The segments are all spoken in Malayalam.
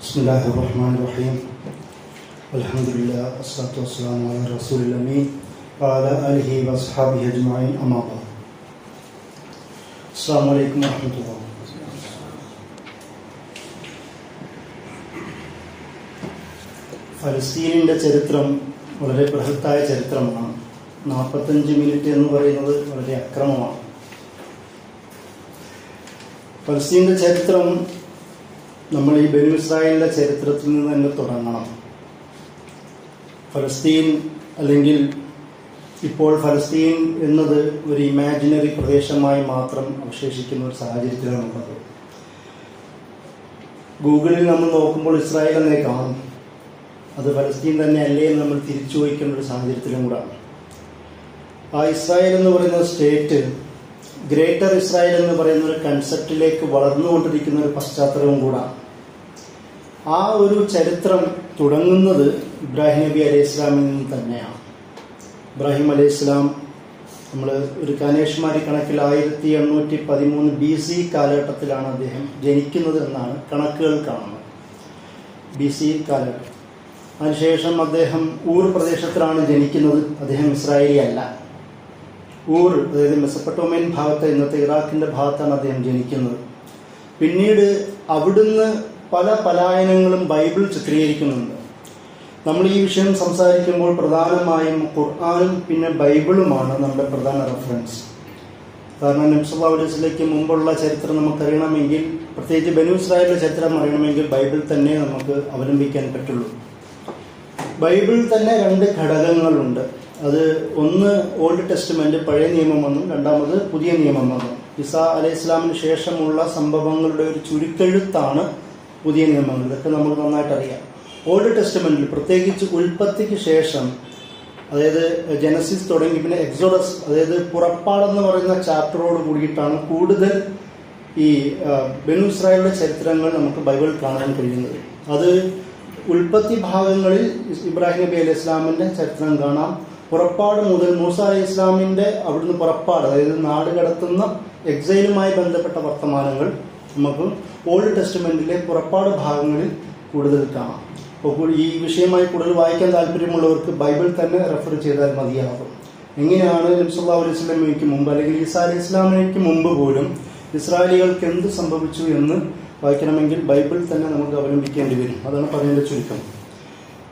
Bismillahirrahmanirrahim. Alhamdulillah, wassalatu wassalamu ala rasulil amin wa ala alihi wa ashabihi ajma'in, amma ba'd. Assalamu alaikum warahmatullahi wabarakatuh. ഫലസ്തീനിൻ്റെ ചരിത്രം വളരെ ബൃഹത്തായ ചരിത്രമാണ്. 45 മിനിറ്റ് എന്ന് പറയുന്നത് വളരെ അക്രമമാണ്. ഫലസ്തീനിൻ്റെ ചരിത്രം നമ്മൾ ഈ ബനു ഇസ്രായേലിൻ്റെ ചരിത്രത്തിൽ നിന്ന് തന്നെ തുടങ്ങണം. ഫലസ്തീൻ അല്ലെങ്കിൽ ഇപ്പോൾ ഫലസ്തീൻ എന്നത് ഒരു ഇമാജിനറി പ്രദേശമായി മാത്രം അവശേഷിക്കുന്ന ഒരു സാഹചര്യത്തിലാണുള്ളത്. ഗൂഗിളിൽ നമ്മൾ നോക്കുമ്പോൾ ഇസ്രായേൽ എന്നേ കാണും. അത് ഫലസ്തീൻ തന്നെ അല്ലേ എന്ന് നമ്മൾ തിരിച്ചു ചോദിക്കേണ്ട ഒരു സാഹചര്യത്തിലും കൂടാണ്. ആ ഇസ്രായേൽ എന്ന് പറയുന്ന സ്റ്റേറ്റ് ഗ്രേറ്റർ ഇസ്രായേൽ എന്ന് പറയുന്ന ഒരു കൺസെപ്റ്റിലേക്ക് വളർന്നുകൊണ്ടിരിക്കുന്ന ഒരു പശ്ചാത്തലവും കൂടാണ്. ആ ഒരു ചരിത്രം തുടങ്ങുന്നത് ഇബ്രാഹിം നബി അലൈഹി ഇസ്ലാമിൽ നിന്ന് തന്നെയാണ്. ഇബ്രാഹിം അലൈഹി ഇസ്ലാം നമ്മൾ ഒരു കനേഷ്മാരി കണക്കിൽ 1813 BC കാലഘട്ടത്തിലാണ് അദ്ദേഹം ജനിക്കുന്നത് എന്നാണ് കണക്കുകൾ കാണുന്നത്. BC കാലഘട്ടം. അതിനുശേഷം അദ്ദേഹം ഊർ പ്രദേശത്തിലാണ് ജനിക്കുന്നത്. അദ്ദേഹം ഇസ്രായേലി അല്ല. ഊർ, അതായത് മെസപ്പൊട്ടോമിയൻ ഭാഗത്ത്, ഇന്നത്തെ ഇറാഖിൻ്റെ ഭാഗത്താണ് അദ്ദേഹം ജനിക്കുന്നത്. പിന്നീട് അവിടുന്ന് പല പലായനങ്ങളും ബൈബിൾ ചിത്രീകരിക്കുന്നുണ്ട്. നമ്മൾ ഈ വിഷയം സംസാരിക്കുമ്പോൾ പ്രധാനമായും ഖുർആനും പിന്നെ ബൈബിളുമാണ് നമ്മുടെ പ്രധാന റെഫറൻസ്. കാരണം നബി സല്ലല്ലാഹു അലൈഹി വസല്ലമയ്ക്ക് മുമ്പുള്ള ചരിത്രം നമുക്കറിയണമെങ്കിൽ, പ്രത്യേകിച്ച് ബനു ഇസ്രായേലിൻ്റെ ചരിത്രം അറിയണമെങ്കിൽ ബൈബിൾ തന്നെ നമുക്ക് അവലംബിക്കാൻ പറ്റുള്ളൂ. ബൈബിളിൽ തന്നെ 2 ഘടകങ്ങളുണ്ട്. അത് ഒന്ന് ഓൾഡ് ടെസ്റ്റ്മെന്റ്, പഴയ നിയമമെന്നും, രണ്ടാമത് പുതിയ നിയമമെന്നും. ഈസാ അലൈഹി ഇസ്ലാമിന് ശേഷമുള്ള സംഭവങ്ങളുടെ ഒരു ചുരുക്കെഴുത്താണ് പുതിയ നിയമങ്ങൾ. ഇതൊക്കെ നമുക്ക് നന്നായിട്ട് അറിയാം. ഓൾഡ് ടെസ്റ്റ്മെന്റിൽ പ്രത്യേകിച്ച് ഉൽപ്പത്തിക്ക് ശേഷം, അതായത് ജനസിസ് തുടങ്ങി പിന്നെ എക്സോഡസ്, അതായത് പുറപ്പാടെന്ന് പറയുന്ന ചാപ്റ്ററോട് കൂടിയിട്ടാണ് കൂടുതൽ ഈ ബനു ഇസ്രായേലിന്റെ ചരിത്രങ്ങൾ നമുക്ക് ബൈബിളിൽ കാണാൻ കഴിയുന്നത്. അത് ഉൽപ്പത്തി ഭാഗങ്ങളിൽ ഇബ്രാഹിം നബി അലൈഹി ഇസ്ലാമിന്റെ ചരിത്രം കാണാം. പുറപ്പാട് മുതൽ മൂസ അലൈഹി ഇസ്ലാമിന്റെ അവിടുന്ന് പുറപ്പാട്, അതായത് നാട് കടത്തുന്ന എക്സൈലുമായി ബന്ധപ്പെട്ട വർത്തമാനങ്ങൾ നമുക്ക് ഓൾഡ് ടെസ്റ്റ്മെന്റിലെ പുറപ്പാട് ഭാഗങ്ങളിൽ കൂടുതൽ കാണാം. അപ്പോൾ ഈ വിഷയമായി കൂടുതൽ വായിക്കാൻ താല്പര്യമുള്ളവർക്ക് ബൈബിൾ തന്നെ റെഫർ ചെയ്താൽ മതിയാകും. എങ്ങനെയാണ് നബി സല്ലല്ലാഹു അലൈഹി വസല്ലമയ്ക്ക് മുമ്പ് അല്ലെങ്കിൽ ഈസാ അലൈഹി ഇസ്ലാമിലേക്ക് മുമ്പ് പോലും ഇസ്രായേലികൾക്ക് എന്ത് സംഭവിച്ചു എന്ന് വായിക്കണമെങ്കിൽ ബൈബിൾ തന്നെ നമുക്ക് അവലംബിക്കേണ്ടി വരും. അതാണ് പറയുന്ന ചുരുക്കം.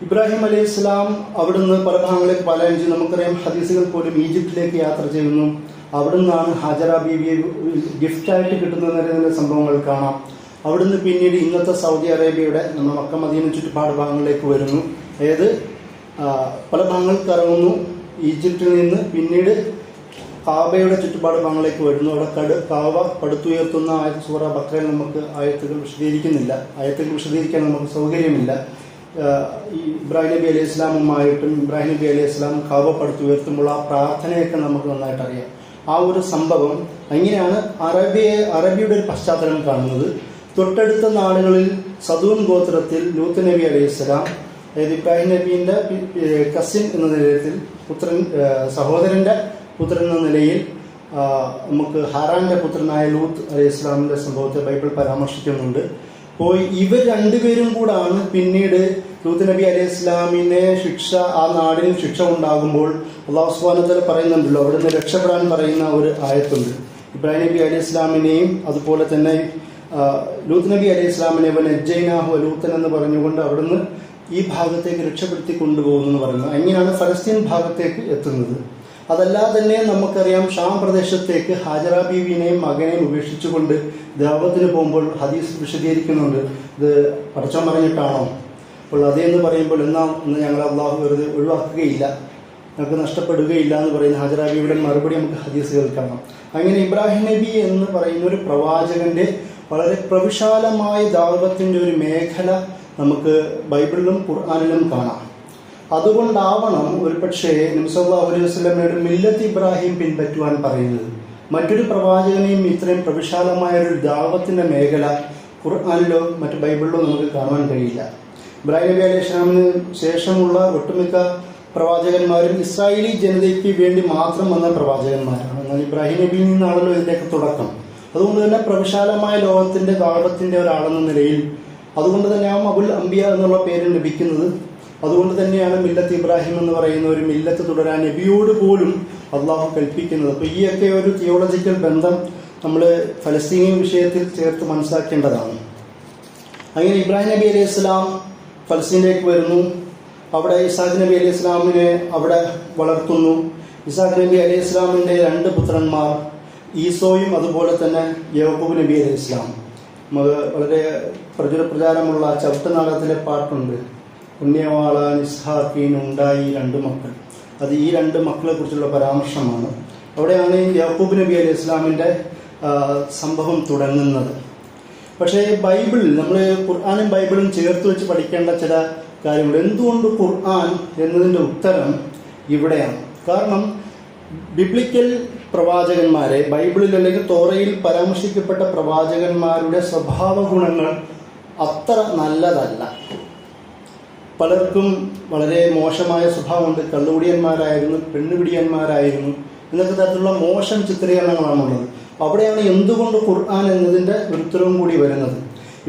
ഇബ്രാഹിം അലൈഹി ഇസ്ലാം അവിടുന്ന് പല ഭാഗങ്ങളിലേക്ക് പലായനം ചെയ്തു. നമുക്കറിയാം, ഹദീസുകൾ പോലും ഈജിപ്തിലേക്ക് യാത്ര ചെയ്യുന്നു. അവിടുന്നാണ് ഹാജറ ബീവിയെ ഗിഫ്റ്റായിട്ട് കിട്ടുന്ന നിലയിലുള്ള സംഭവങ്ങൾ കാണാം. അവിടുന്ന് പിന്നീട് ഇന്നത്തെ സൗദി അറേബ്യയുടെ നമ്മൾ മക്ക മദീന ചുറ്റുപാട് ഭാഗങ്ങളിലേക്ക് വരുന്നു. അതായത് പല ഭാഗങ്ങൾക്ക് ഇറങ്ങുന്നു ഈജിപ്തിൽ നിന്ന്. പിന്നീട് കാബയുടെ ചുറ്റുപാട് ഭാഗങ്ങളിലേക്ക് വരുന്നു. അവിടെ കാബ പടുത്തുയർത്തുന്ന ആയത്ത് സൂറ ബഖറയിൽ നമുക്ക് ആയത്തുകൾ വിശദീകരിക്കുന്നില്ല. ആയത്തുകൾ വിശദീകരിക്കാൻ നമുക്ക് സൗകര്യമില്ല. ഈ ഇബ്രാഹിം നബി അലൈഹി ഇസ്ലാമുമായിട്ടും ഇബ്രാഹിം നബി അലൈഹി ഇസ്ലാം കാബ പടുത്തുയർത്തുമ്പോൾ ആ പ്രാർത്ഥനയൊക്കെ നമുക്ക് നന്നായിട്ട് അറിയാം. ആ ഒരു സംഭവം അങ്ങനെയാണ് അറബിയുടെ ഒരു പശ്ചാത്തലം കാണുന്നത്. തൊട്ടടുത്ത നാടുകളിൽ സദൂൻ ഗോത്രത്തിൽ ലൂത്ത് നബി അലൈഹി ഇസ്ലാം, അതായത് ഇബ്രാഹിം നബീൻ്റെ കസിൻ എന്ന നിലയിൽ, സഹോദരൻ്റെ പുത്രൻ എന്ന നിലയിൽ നമുക്ക് ഹാറാന്റെ പുത്രനായ ലൂത്ത് അലൈഹി ഇസ്ലാമിന്റെ സംഭവത്തെ ബൈബിൾ പരാമർശിക്കുന്നുണ്ട്. അപ്പോൾ ഇവർ രണ്ടുപേരും കൂടാണ് പിന്നീട് ലൂത്ത് നബി അലൈഹി ഇസ്ലാമിനെ ആ നാടിന് ശിക്ഷ ഉണ്ടാകുമ്പോൾ അല്ലാഹു സുബ്ഹാനഹു വ തആല പറയുന്നുണ്ടല്ലോ, അവിടുന്ന് രക്ഷപ്പെടാൻ പറയുന്ന ഒരു ആയത്തുണ്ട്. ഇബ്രാഹിം നബി അലൈഹി ഇസ്ലാമിനെയും അതുപോലെ തന്നെ ലൂത്ത് നബി അലൈഹി ഇസ്ലാമിനെ നജ്ജൈനാഹു ലൂത്തൻ എന്ന് പറഞ്ഞുകൊണ്ട് അവിടുന്ന് ഈ ഭാഗത്തേക്ക് രക്ഷപ്പെടുത്തി കൊണ്ടുപോകുന്നു എന്ന് പറയുന്നത്. അങ്ങനെയാണ് ഫലസ്തീൻ ഭാഗത്തേക്ക് എത്തുന്നത്. അതല്ലാതെ തന്നെ നമുക്കറിയാം, ഷാം പ്രദേശത്തേക്ക് ഹാജറ ബീവിനെയും മകനെയും ഉപേക്ഷിച്ചുകൊണ്ട് ദാവത്തിന് പോകുമ്പോൾ ഹദീസ് വിശദീകരിക്കുന്നുണ്ട്, ഇത് പടച്ചോൻ പറഞ്ഞിട്ടാണോ? അപ്പോൾ അതേന്ന് പറയുമ്പോൾ ഇന്ന് ഞങ്ങൾ അള്ളാഹു വെറുതെ ഒഴിവാക്കുകയില്ല, ഞങ്ങൾക്ക് നഷ്ടപ്പെടുകയില്ല എന്ന് പറയുന്ന ഹാജറ ബീവിയുടെ മറുപടി നമുക്ക് ഹദീസുകൾ കാണാം. അങ്ങനെ ഇബ്രാഹിം നബി എന്ന് പറയുന്ന ഒരു പ്രവാചകന്റെ വളരെ പ്രവിശാലമായ ദാവത്തിന്റെ ഒരു മേഖല നമുക്ക് ബൈബിളിലും ഖുർആനിലും കാണാം. അതുകൊണ്ടാവണം ഒരു പക്ഷേ നബി സല്ലല്ലാഹു അലൈഹി വസല്ലമയുടെ മില്ലത്ത് ഇബ്രാഹിം പിൻപറ്റുവാൻ പറയുന്നത്. മറ്റൊരു പ്രവാചകനെയും ഇത്രയും പ്രവിശാലമായ ഒരു ദാവത്തിന്റെ മേഖല ഖുർആനിലോ മറ്റു ബൈബിളിലോ നമുക്ക് കാണാൻ കഴിയില്ല. ഇബ്രാഹിം നബി അലൈഹി ഇസ്ലാമിന് ശേഷമുള്ള ഒട്ടുമിക്ക പ്രവാചകന്മാരും ഇസ്രായേലി ജനതയ്ക്ക് വേണ്ടി മാത്രം വന്ന പ്രവാചകന്മാരാണ്. എന്നാൽ ഇബ്രാഹിം നബിയിൽ നിന്നാണല്ലോ ഇതിൻ്റെയൊക്കെ തുടക്കം. അതുകൊണ്ട് തന്നെ പ്രവിശാലമായ ലോകത്തിന്റെ ദാവത്തിന്റെ ഒരാളെന്ന നിലയിൽ അതുകൊണ്ട് തന്നെയാവും അബുൽ അംബിയ എന്നുള്ള പേര് ലഭിക്കുന്നത്. അതുകൊണ്ട് തന്നെയാണ് മില്ലത്ത് ഇബ്രാഹിം എന്ന് പറയുന്ന ഒരു മില്ലത്ത് തുടരാൻ നബിയോട് പോലും അള്ളാഹു കൽപ്പിക്കുന്നത്. അപ്പോൾ ഈയൊക്കെ ഒരു തിയോളജിക്കൽ ബന്ധം നമ്മൾ ഫലസ്തീനിയൻ വിഷയത്തിൽ ചേർത്ത് മനസ്സിലാക്കേണ്ടതാണ്. അങ്ങനെ ഇബ്രാഹിം നബി അലൈഹി ഇസ്ലാം ഫലസ്തീനിലേക്ക് വരുന്നു. അവിടെ ഇസാഖ് നബി അലൈഹി ഇസ്ലാമിനെ അവിടെ വളർത്തുന്നു. ഇസാഖ് നബി അലൈഹി ഇസ്ലാമിൻ്റെ 2 പുത്രന്മാർ ഈസോയും അതുപോലെ തന്നെ യാക്കൂബ് നബി അലൈഹി ഇസ്ലാം. വളരെ പ്രചാരമുള്ള ചവിട്ടുനാടകത്തിലെ പാട്ടുണ്ട്, പുണ്യവാളാൻ ഇസ്ഹാഖീൻ ഉണ്ടായി 2 മക്കൾ. അത് ഈ 2 മക്കളെ കുറിച്ചുള്ള പരാമർശമാണ്. അവിടെയാണ് യാക്കൂബ് നബി അലൈഹി ഇസ്ലാമിൻ്റെ സംഭവം തുടങ്ങുന്നത്. പക്ഷേ ബൈബിളിൽ നമ്മൾ ഖുർആനും ബൈബിളും ചേർത്ത് വെച്ച് പഠിക്കേണ്ട ചില കാര്യങ്ങൾ. എന്തുകൊണ്ട് ഖുർആൻ എന്നതിൻ്റെ ഉത്തരം ഇവിടെയാണ്. കാരണം ബിബ്ലിക്കൽ പ്രവാചകന്മാരെ, ബൈബിളിൽ അല്ലെങ്കിൽ തോറയിൽ പരാമർശിക്കപ്പെട്ട പ്രവാചകന്മാരുടെ സ്വഭാവ ഗുണങ്ങൾ അത്ര നല്ലതല്ല. പലർക്കും വളരെ മോശമായ സ്വഭാവമുണ്ട്. കള്ളുകുടിയന്മാരായിരുന്നു, പെണ്ണുപിടിയന്മാരായിരുന്നു എന്നൊക്കെ തരത്തിലുള്ള മോശം ചിത്രീകരണങ്ങളാണുള്ളത്. അവിടെയാണ് എന്തുകൊണ്ട് ഖുർആൻ എന്നതിൻ്റെ ഒരു ഉത്തരവും കൂടി വരുന്നത്.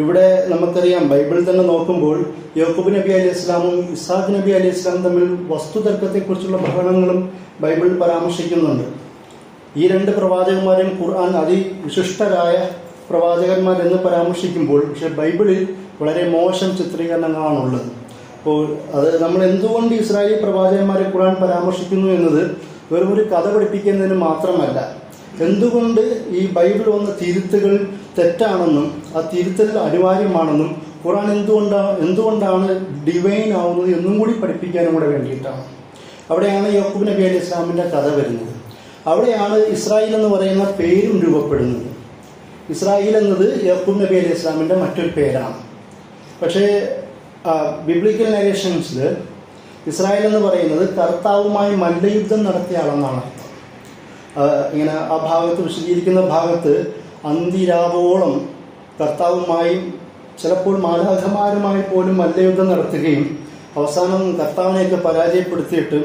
ഇവിടെ നമുക്കറിയാം, ബൈബിളിൽ തന്നെ നോക്കുമ്പോൾ യാക്കൂബ് നബി അലൈഹി ഇസ്ലാമും ഇസാഖ് നബി അലൈഹി ഇസ്ലാം തമ്മിൽ വസ്തുതർക്കത്തെക്കുറിച്ചുള്ള ബഹളങ്ങളും ബൈബിളിൽ പരാമർശിക്കുന്നുണ്ട്. ഈ 2 പ്രവാചകന്മാരെയും ഖുർആൻ അതിവിശിഷ്ടരായ പ്രവാചകന്മാരെന്ന് പരാമർശിക്കുമ്പോൾ പക്ഷേ ബൈബിളിൽ വളരെ മോശം ചിത്രീകരണങ്ങളാണുള്ളത്. അപ്പോൾ അത് നമ്മൾ എന്തുകൊണ്ട് ഇസ്രായേലി പ്രവാചകന്മാരെ ഖുർആൻ പരാമർശിക്കുന്നു എന്നത് വെറും ഒരു കഥ പഠിപ്പിക്കുന്നതിന് മാത്രമല്ല, എന്തുകൊണ്ട് ഈ ബൈബിൾ വന്ന തിരുത്തുകൾ തെറ്റാണെന്നും ആ തിരുത്തൽ അനിവാര്യമാണെന്നും ഖുർആൻ എന്തുകൊണ്ടാണ് ഡിവൈൻ ആവുന്നത് എന്നും കൂടി പഠിപ്പിക്കാനും കൂടെ വേണ്ടിയിട്ടാണ്. അവിടെയാണ് യാക്കൂബ് നബി അലൈഹി ഇസ്ലാമിൻ്റെ കഥ വരുന്നത്. അവിടെയാണ് ഇസ്രായേൽ എന്ന് പറയുന്ന പേരും രൂപപ്പെടുന്നത്. ഇസ്രായേൽ എന്നത് യാക്കൂബ് നബി അലൈഹി ഇസ്ലാമിൻ്റെ മറ്റൊരു പേരാണ്. പക്ഷേ ബിബ്ലിക്കൽ നരേഷൻസിൽ ഇസ്രായേൽ എന്ന് പറയുന്നത് കർത്താവുമായി മല്ലയുദ്ധം നടത്തിയ ആളെന്നാണ് അർത്ഥം. ഇങ്ങനെ ആ ഭാഗത്ത് വിശദീകരിക്കുന്ന ഭാഗത്ത് അന്തിരാവോളം കർത്താവുമായും ചിലപ്പോൾ മാലാഖമാരുമായി പോലും മല്ലയുദ്ധം നടത്തുകയും അവസാനം കർത്താവിനെയൊക്കെ പരാജയപ്പെടുത്തിയിട്ട്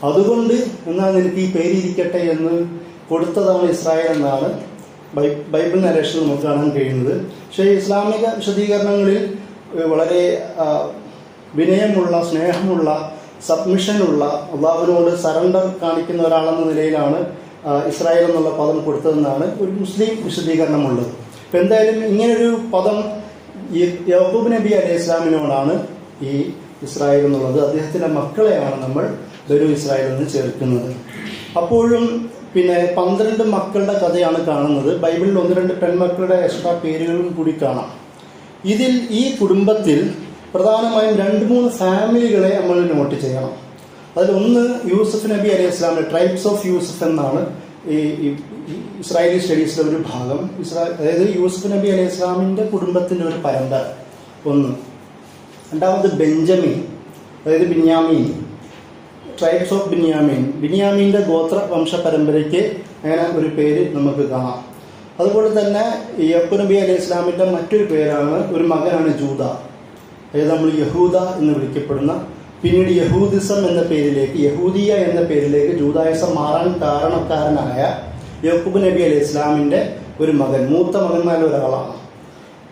അതുകൊണ്ട് എന്നാൽ നിനക്ക് ഈ പേരിരിക്കട്ടെ എന്ന് കൊടുത്തതാണ് ഇസ്രായേൽ എന്നാണ് ബൈബിൾ നരേഷൻ നമുക്ക് കാണാൻ കഴിയുന്നത്. പക്ഷേ ഇസ്ലാമിക വിശദീകരണങ്ങളിൽ വളരെ വിനയമുള്ള, സ്നേഹമുള്ള, സബ്മിഷനുള്ള, അള്ളാഹുവിനോട് സറണ്ടർ കാണിക്കുന്ന ഒരാളെന്ന നിലയിലാണ് ഇസ്രായേൽ എന്നുള്ള പദം കൊടുത്തതെന്നാണ് ഒരു മുസ്ലിം വിശദീകരണമുള്ളത്. അപ്പം എന്തായാലും ഇങ്ങനൊരു പദം യാക്കൂബ് നബി അലൈഹി ഇസ്ലാമിനോടാണ് ഈ ഇസ്രായേൽ എന്നുള്ളത്. അദ്ദേഹത്തിൻ്റെ മക്കളെയാണ് നമ്മൾ ബനു ഇസ്രായേൽ എന്ന് ചേർക്കുന്നത്. അപ്പോഴും പിന്നെ 12 മക്കളുടെ കഥയാണ് കാണുന്നത്. ബൈബിളിൽ 1-2 പെൺമക്കളുടെ എക്സ്ട്രാ പേരുകളും കൂടി കാണാം. ഇതിൽ ഈ കുടുംബത്തിൽ പ്രധാനമായും 2-3 ഫാമിലികളെ നമ്മൾ നോട്ട് ചെയ്യണം. അതിലൊന്ന് യൂസഫ് നബി അലൈഹി ഇസ്ലാമിൻ്റെ ട്രൈബ്സ് ഓഫ് യൂസഫ് എന്നാണ് ഈ ഇസ്രായേലി സ്റ്റഡീസിലെ ഒരു ഭാഗം. അതായത് യൂസഫ് നബി അലൈഹി ഇസ്ലാമിൻ്റെ കുടുംബത്തിൻ്റെ ഒരു പരമ്പര ഒന്ന്. രണ്ടാമത് ബെഞ്ചമിൻ, അതായത് ബിന്യാമീൻ, ട്രൈബ്സ് ഓഫ് ബിന്യാമീൻ്റെ ഗോത്ര വംശ പരമ്പരയ്ക്ക് അങ്ങനെ ഒരു പേര് നമുക്ക് കാണാം. അതുപോലെ തന്നെ യാക്കൂബ് നബി അലൈഹി ഇസ്ലാമിൻ്റെ മറ്റൊരു പേരാണ്, ഒരു മകനാണ് ജൂദ, അതായത് നമ്മൾ യഹൂദ എന്ന് വിളിക്കപ്പെടുന്ന, പിന്നീട് യഹൂദിസം എന്ന പേരിലേക്ക്, യഹൂദിയ എന്ന പേരിലേക്ക് ജൂദായിസം മാറാൻ കാരണക്കാരനായ യാക്കൂബ് നബി അലൈഹി ഇസ്ലാമിൻ്റെ ഒരു മകൻ, മൂത്ത മകന്മാരിൽ ഒരാളാണ്.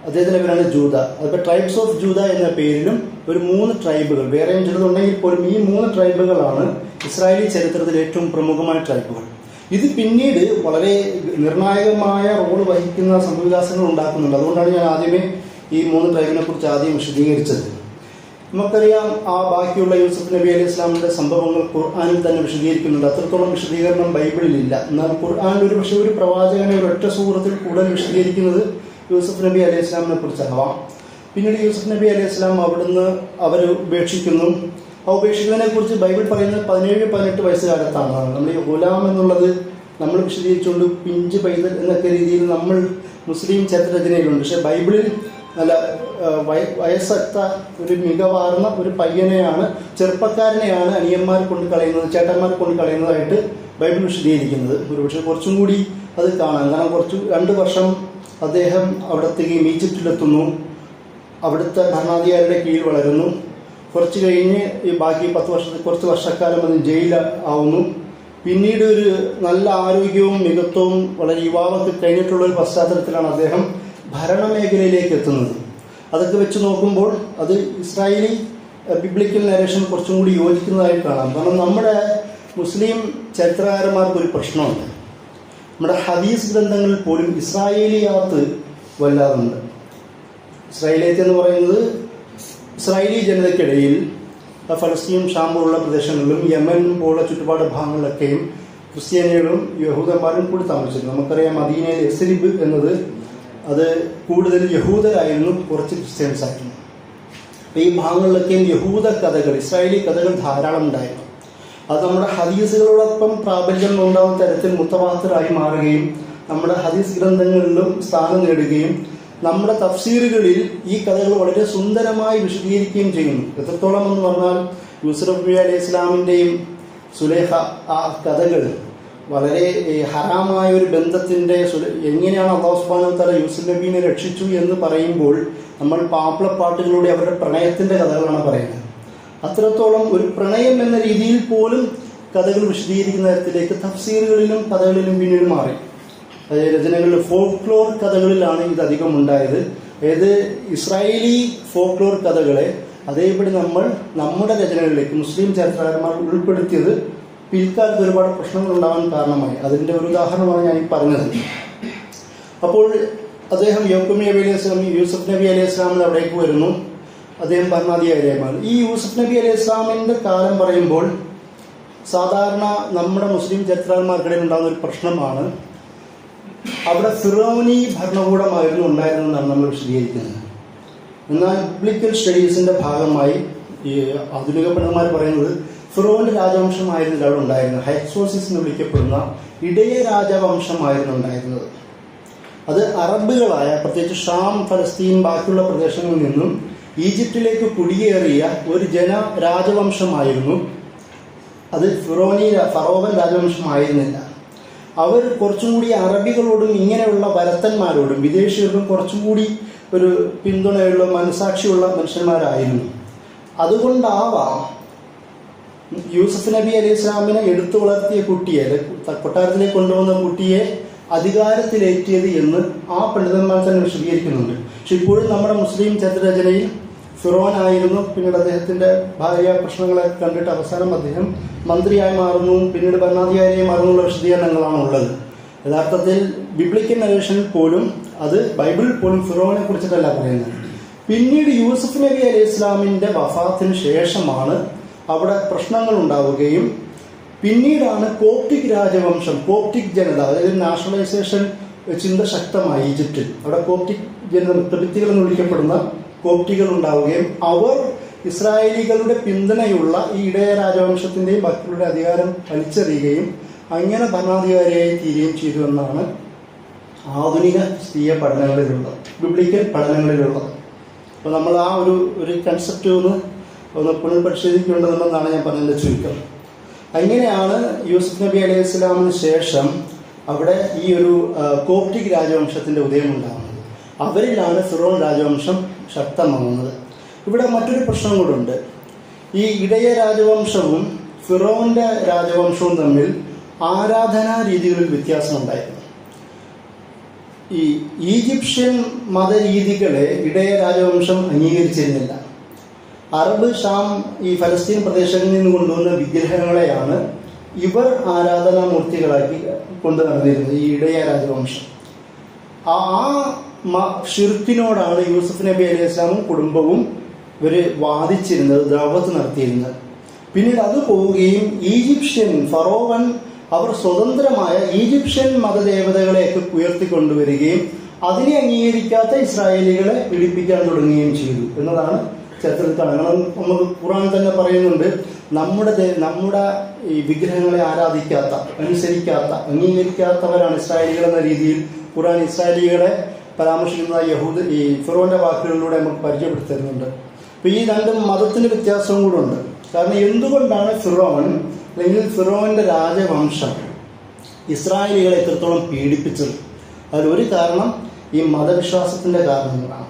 അദ്ദേഹത്തിൻ്റെ പേരാണ് ജൂദ. അതിപ്പോൾ ട്രൈബ്സ് ഓഫ് ജൂദ എന്ന പേരിലും ഒരു 3 ട്രൈബുകൾ, വേറെയും ചിലതുണ്ടെങ്കിൽ പോലും ഈ 3 ട്രൈബുകളാണ് ഇസ്രായേലി ചരിത്രത്തിലെ ഏറ്റവും പ്രമുഖമായ ട്രൈബുകൾ. ഇത് പിന്നീട് വളരെ നിർണായകമായ റോള് വഹിക്കുന്ന സംഭവവികാസങ്ങൾ ഉണ്ടാക്കുന്നുണ്ട്. അതുകൊണ്ടാണ് ഞാൻ ആദ്യമേ ഈ 3 ട്രൈബിനെ കുറിച്ച് ആദ്യം വിശദീകരിച്ചത്. നമുക്കറിയാം, ആ ബാക്കിയുള്ള യൂസഫ് നബി അലൈഹി ഇസ്ലാമിൻ്റെ സംഭവങ്ങൾ ഖുർആനിൽ തന്നെ വിശദീകരിക്കുന്നുണ്ട്. അത്രത്തോളം വിശദീകരണം ബൈബിളിലില്ല. എന്നാൽ ഖുർആനിൽ ഒരു പക്ഷേ ഒരു പ്രവാചകനെ ഒരൊറ്റ സൂറത്തിൽ കൂടുതൽ വിശദീകരിക്കുന്നത് യൂസഫ് നബി അലൈഹി ഇസ്ലാമിനെ കുറിച്ചാവാം. പിന്നീട് യൂസഫ് നബി അലൈഹി ഇസ്ലാം അവിടുന്ന് അവർ ഉപേക്ഷിക്കുന്നു. ആ ഉപേക്ഷിക്കുന്നതിനെ കുറിച്ച് ബൈബിൾ പറയുന്നത് 17-18 വയസ്സുകാലത്താണ്. നമ്മൾ ഈ ഗുലാം എന്നുള്ളത് നമ്മൾ വിശദീകരിച്ചുകൊണ്ട് പിഞ്ച് പൈതൽ എന്നൊക്കെ രീതിയിൽ നമ്മൾ മുസ്ലിം ചരിത്രരചനയിലുണ്ട്. പക്ഷേ ബൈബിളിൽ നല്ല വയസ്സെത്ത ഒരു മികവാർന്ന ഒരു പയ്യനെയാണ്, ചെറുപ്പക്കാരനെയാണ് അനിയന്മാർ കൊണ്ട് കളയുന്നത്, ചേട്ടന്മാർ കൊണ്ട് കളയുന്നതായിട്ട് ബൈബിൾ വിശദീകരിക്കുന്നത്. ഒരുപക്ഷെ കുറച്ചും കൂടി അത് കാണാം. കാരണം 2 വർഷം അദ്ദേഹം അവിടത്തേക്കും ഈജിപ്തിലെത്തുന്നു, അവിടുത്തെ ഭരണാധികാരിയുടെ കീഴിൽ വളരുന്നു. കുറച്ച് കഴിഞ്ഞ് ഈ ബാക്കി 10 കുറച്ച് വർഷക്കാലം അത് ജയിൽ ആവുന്നു. പിന്നീട് ഒരു നല്ല ആരോഗ്യവും മികത്വവും വളരെ യുവാവൊക്കെ കഴിഞ്ഞിട്ടുള്ള ഒരു പശ്ചാത്തലത്തിലാണ് അദ്ദേഹം ഭരണമേഖലയിലേക്ക് എത്തുന്നത്. അതൊക്കെ വെച്ച് നോക്കുമ്പോൾ അത് ഇസ്രായേലി ബിബ്ലിക്കൽ നരേഷൻ കുറച്ചും കൂടി യോജിക്കുന്നതായി കാണാം. കാരണം നമ്മുടെ മുസ്ലിം ചരിത്രകാരന്മാർക്കൊരു പ്രശ്നമുണ്ട്. നമ്മുടെ ഹദീസ് ഗ്രന്ഥങ്ങളിൽ പോലും ഇസ്രായേലിയാത്ത് വല്ലാതുണ്ട്. ഇസ്രായേലിയത്ത് എന്ന് പറയുന്നത് ഇസ്രായേലി ജനതയ്ക്കിടയിൽ ഫലസ്തീൻ ഷാം പോലുള്ള പ്രദേശങ്ങളിലും യമൻ പോലുള്ള ചുറ്റുപാട് ഭാഗങ്ങളിലൊക്കെയും ക്രിസ്ത്യാനികളും യഹൂദന്മാരും കൂടി താമസിച്ചിരുന്നു. നമുക്കറിയാം മദീനയിൽ യസ്രിബ് എന്നത് അത് കൂടുതൽ യഹൂദരായിരുന്നു, കുറച്ച് ക്രിസ്ത്യൻസ് ആയിരുന്നു. അപ്പോൾ ഈ ഭാഗങ്ങളിലൊക്കെയും യഹൂദ കഥകൾ, ഇസ്രായേലി കഥകൾ ധാരാളം ഉണ്ടായിരുന്നു. അത് നമ്മുടെ ഹദീസുകളോടൊപ്പം പ്രാബല്യം ഉണ്ടാകുന്ന തരത്തിൽ മുത്തവാത്തിറായി മാറുകയും നമ്മുടെ ഹദീസ് ഗ്രന്ഥങ്ങളിലും സ്ഥാനം നേടുകയും നമ്മുടെ തഫ്സീറുകളിൽ ഈ കഥകൾ വളരെ സുന്ദരമായി വിശദീകരിക്കുകയും ചെയ്യുന്നു. എത്രത്തോളം എന്ന് പറഞ്ഞാൽ യൂസുഫ് നബി അലൈഹി ഇസ്ലാമിൻ്റെയും സുലേഖ ആ കഥകൾ വളരെ ഹറാമായ ഒരു ബന്ധത്തിൻ്റെ എങ്ങനെയാണ് അല്ലാഹു സുബ്ഹാനഹു വ തആല യൂസുഫ് നബീനെ രക്ഷിച്ചു എന്ന് പറയുമ്പോൾ നമ്മൾ മാപ്പിളപ്പാട്ടുകളിലൂടെ അവരുടെ പ്രണയത്തിൻ്റെ കഥകളാണ് പറയുന്നത്. അത്രത്തോളം ഒരു പ്രണയം എന്ന രീതിയിൽ പോലും കഥകൾ വിശദീകരിക്കുന്ന തരത്തിലേക്ക് തഫ്സീറുകളിലും കഥകളിലും പിന്നീട് മാറി. രചനകളിൽ ഫോക്ലോർ കഥകളിലാണ് ഇതധികം ഉണ്ടായത്. അതായത് ഇസ്രായേലി ഫോക്ലോർ കഥകളെ അതേപടി നമ്മൾ നമ്മുടെ രചനകളിലേക്ക് മുസ്ലിം ചരിത്രകാരന്മാർ ഉൾപ്പെടുത്തിയത് പിൽക്കാലത്ത് ഒരുപാട് പ്രശ്നങ്ങൾ ഉണ്ടാകാൻ കാരണമായി. അതിൻ്റെ ഒരു ഉദാഹരണമാണ് ഞാൻ ഈ പറഞ്ഞത്. അപ്പോൾ അദ്ദേഹം യൂസുഫ് നബി അലൈഹി ഇസ്ലാമിൽ അവിടേക്ക് വരുന്നു. അദ്ദേഹം ഭരണാധികാരിയായി. ഈ യൂസുഫ് നബി അലൈഹി ഇസ്ലാമിൻ്റെ കാലം പറയുമ്പോൾ സാധാരണ നമ്മുടെ മുസ്ലിം ചരിത്രകാരന്മാർക്കിടയിൽ ഉണ്ടാകുന്ന ഒരു പ്രശ്നമാണ്, അവിടെ ഫിറോനി ഭരണകൂടമായിരുന്നു ഉണ്ടായിരുന്നതെന്നാണ് നമ്മൾ വിശദീകരിക്കുന്നത്. എന്നാൽ ബിബ്ലിക്കൽ സ്റ്റഡീസിൻ്റെ ഭാഗമായി ഈ ആധുനിക പണ്ഡിതന്മാർ പറയുന്നത് ഫിറോന്റെ രാജവംശമായിരുന്നില്ല അവിടെ ഉണ്ടായിരുന്നത്. ഹൈക്സോസിസ് എന്ന് വിളിക്കപ്പെടുന്ന ഇടയ രാജവംശമായിരുന്നു ഉണ്ടായിരുന്നത്. അത് അറബുകളായ പ്രത്യേകിച്ച് ഷാം, ഫലസ്തീൻ, ബാക്കിയുള്ള പ്രദേശങ്ങളിൽ നിന്നും ഈജിപ്തിലേക്ക് കുടിയേറിയ ഒരു രാജവംശമായിരുന്നു. അത് ഫറോവൻ രാജവംശമായിരുന്നില്ല. അവർ കുറച്ചും കൂടി അറബികളോടും ഇങ്ങനെയുള്ള വരത്തന്മാരോടും വിദേശികൾക്കും കുറച്ചും കൂടി ഒരു പിന്തുണയുള്ള മനസാക്ഷിയുള്ള മനുഷ്യന്മാരായിരുന്നു. അതുകൊണ്ടാവാം യൂസുഫ് നബി അലൈഹി ഇസ്ലാമിനെ എടുത്തു വളർത്തിയ കുട്ടിയെ, കൊട്ടാരത്തിലേക്ക് കൊണ്ടുവന്ന കുട്ടിയെ അധികാരത്തിലേറ്റിയത് എന്ന് ആ പണ്ഡിതന്മാർ തന്നെ വിശദീകരിക്കുന്നുണ്ട്. പക്ഷെ ഇപ്പോഴും നമ്മുടെ മുസ്ലിം ചരിത്രരചനയിൽ ഫിറോൻ ആയിരുന്നു, പിന്നീട് അദ്ദേഹത്തിൻ്റെ ഭാര്യ പ്രശ്നങ്ങളെ കണ്ടിട്ട് അവസാനം അദ്ദേഹം മന്ത്രിയായി മാറുന്നു, പിന്നീട് ഭരണാധികാരിയായി മാറുന്നുള്ള വിശദീകരണങ്ങളാണ് ഉള്ളത്. യഥാർത്ഥത്തിൽ ബിബ്ലിക്കൽ നരേഷനിൽ പോലും അത് ബൈബിളിൽ പോലും ഫിറോനെ കുറിച്ചിട്ടല്ല പറയുന്നത്. പിന്നീട് യൂസുഫ് നബി അലൈഹി ഇസ്ലാമിൻ്റെ വഫാത്തിന് ശേഷമാണ് അവിടെ പ്രശ്നങ്ങൾ ഉണ്ടാവുകയും പിന്നീടാണ് കോപ്റ്റിക് രാജവംശം, കോപ്റ്റിക് ജനത, അതായത് നാഷണലൈസേഷൻ ചിന്ത ശക്തമായി ഈജിപ്തിൽ. അവിടെ കോപ്റ്റിക് ജനത, ക്രിപ്റ്റുകൾ എന്ന് വിളിക്കപ്പെടുന്ന കോപ്റ്റികൾ ഉണ്ടാവുകയും അവർ ഇസ്രായേലികളുടെ പിന്തുണയുള്ള ഈ ഇടയ രാജവംശത്തിൻ്റെയും ബാക്കിയുള്ള അധികാരം വലിച്ചെറിയുകയും അങ്ങനെ ഭരണാധികാരിയായി തീരുകയും ചെയ്തു എന്നാണ് ആധുനിക ക്രിസ്തീയ പഠനങ്ങളിലുള്ളത്, ബിബ്ലിക്കൽ പഠനങ്ങളിലുള്ളത്. അപ്പോൾ നമ്മൾ ആ ഒരു കൺസെപ്റ്റ് ഒന്ന് പുനർപരിശോധിക്കേണ്ടതുണ്ടെന്നാണ് ഞാൻ പറഞ്ഞതിൻ്റെ ചുരുക്കം. അങ്ങനെയാണ് യൂസുഫ് നബി അലൈഹി ഇസ്ലാമിന് ശേഷം അവിടെ ഈ ഒരു കോപ്റ്റിക് രാജവംശത്തിൻ്റെ ഉദയം ഉണ്ടാകുന്നത്. അവരിലാണ് ഫിറോൻ രാജവംശം ശക്തമാകുന്നത്. ഇവിടെ മറ്റൊരു പ്രശ്നം കൂടെ. ഈ ഇടയ രാജവംശവും ഫിറോന്റെ രാജവംശവും തമ്മിൽ ആരാധനാ രീതികളിൽ വ്യത്യാസമുണ്ടായിരുന്നു. ഈ ഈജിപ്ഷ്യൻ മതരീതികളെ ഇടയ രാജവംശം അംഗീകരിച്ചിരുന്നില്ല. അറബ്, ഷാം, ഈ ഫലസ്തീൻ പ്രദേശങ്ങളിൽ നിന്ന് കൊണ്ടുവന്ന വിഗ്രഹങ്ങളെയാണ് ഇവർ ആരാധനാമൂർത്തികളാക്കി കൊണ്ടു നടന്നിരുന്നത് ഈ ഇടയ രാജവംശം. ആ ഷിർക്കിനോടാണ് യൂസുഫ് നബി അലൈഹി ഇസ്ലാമും കുടുംബവും ഇവർ വാദിച്ചിരുന്നത്, ദഅവത്ത് നടത്തിയിരുന്നത്. പിന്നീട് അത് പോവുകയും ഈജിപ്ഷ്യൻ ഫറോവൻ അവർ സ്വതന്ത്രമായ ഈജിപ്ഷ്യൻ മതദേവതകളെയൊക്കെ ഉയർത്തിക്കൊണ്ടുവരികയും അതിനെ അംഗീകരിക്കാത്ത ഇസ്രായേലികളെ പീഡിപ്പിക്കാൻ തുടങ്ങുകയും ചെയ്തു എന്നതാണ് ചരിത്രത്തിൽ കാണുന്നത്. നമുക്ക് ഖുർആൻ തന്നെ പറയുന്നുണ്ട്, നമ്മുടെ ഈ വിഗ്രഹങ്ങളെ ആരാധിക്കാത്ത, അനുസരിക്കാത്ത, അംഗീകരിക്കാത്തവരാണ് ഇസ്രായേലികൾ എന്ന രീതിയിൽ ഖുർആൻ ഇസ്രായേലികളെ പരാമർശിക്കുന്ന ഈ ഫിറോന്റെ വാക്കുകളിലൂടെ നമുക്ക് പരിചയപ്പെടുത്തുന്നുണ്ട്. അപ്പോൾ ഈ രണ്ടും മതത്തിന് വ്യത്യാസവും കൂടെ ഉണ്ട്. കാരണം എന്തുകൊണ്ടാണ് ഫിറോൻ അല്ലെങ്കിൽ ഫിറോന്റെ രാജവംശം ഇസ്രായേലികളെ എത്രത്തോളം പീഡിപ്പിച്ചത്? അതിലൊരു കാരണം ഈ മതവിശ്വാസത്തിന്റെ കാരണങ്ങളാണ്.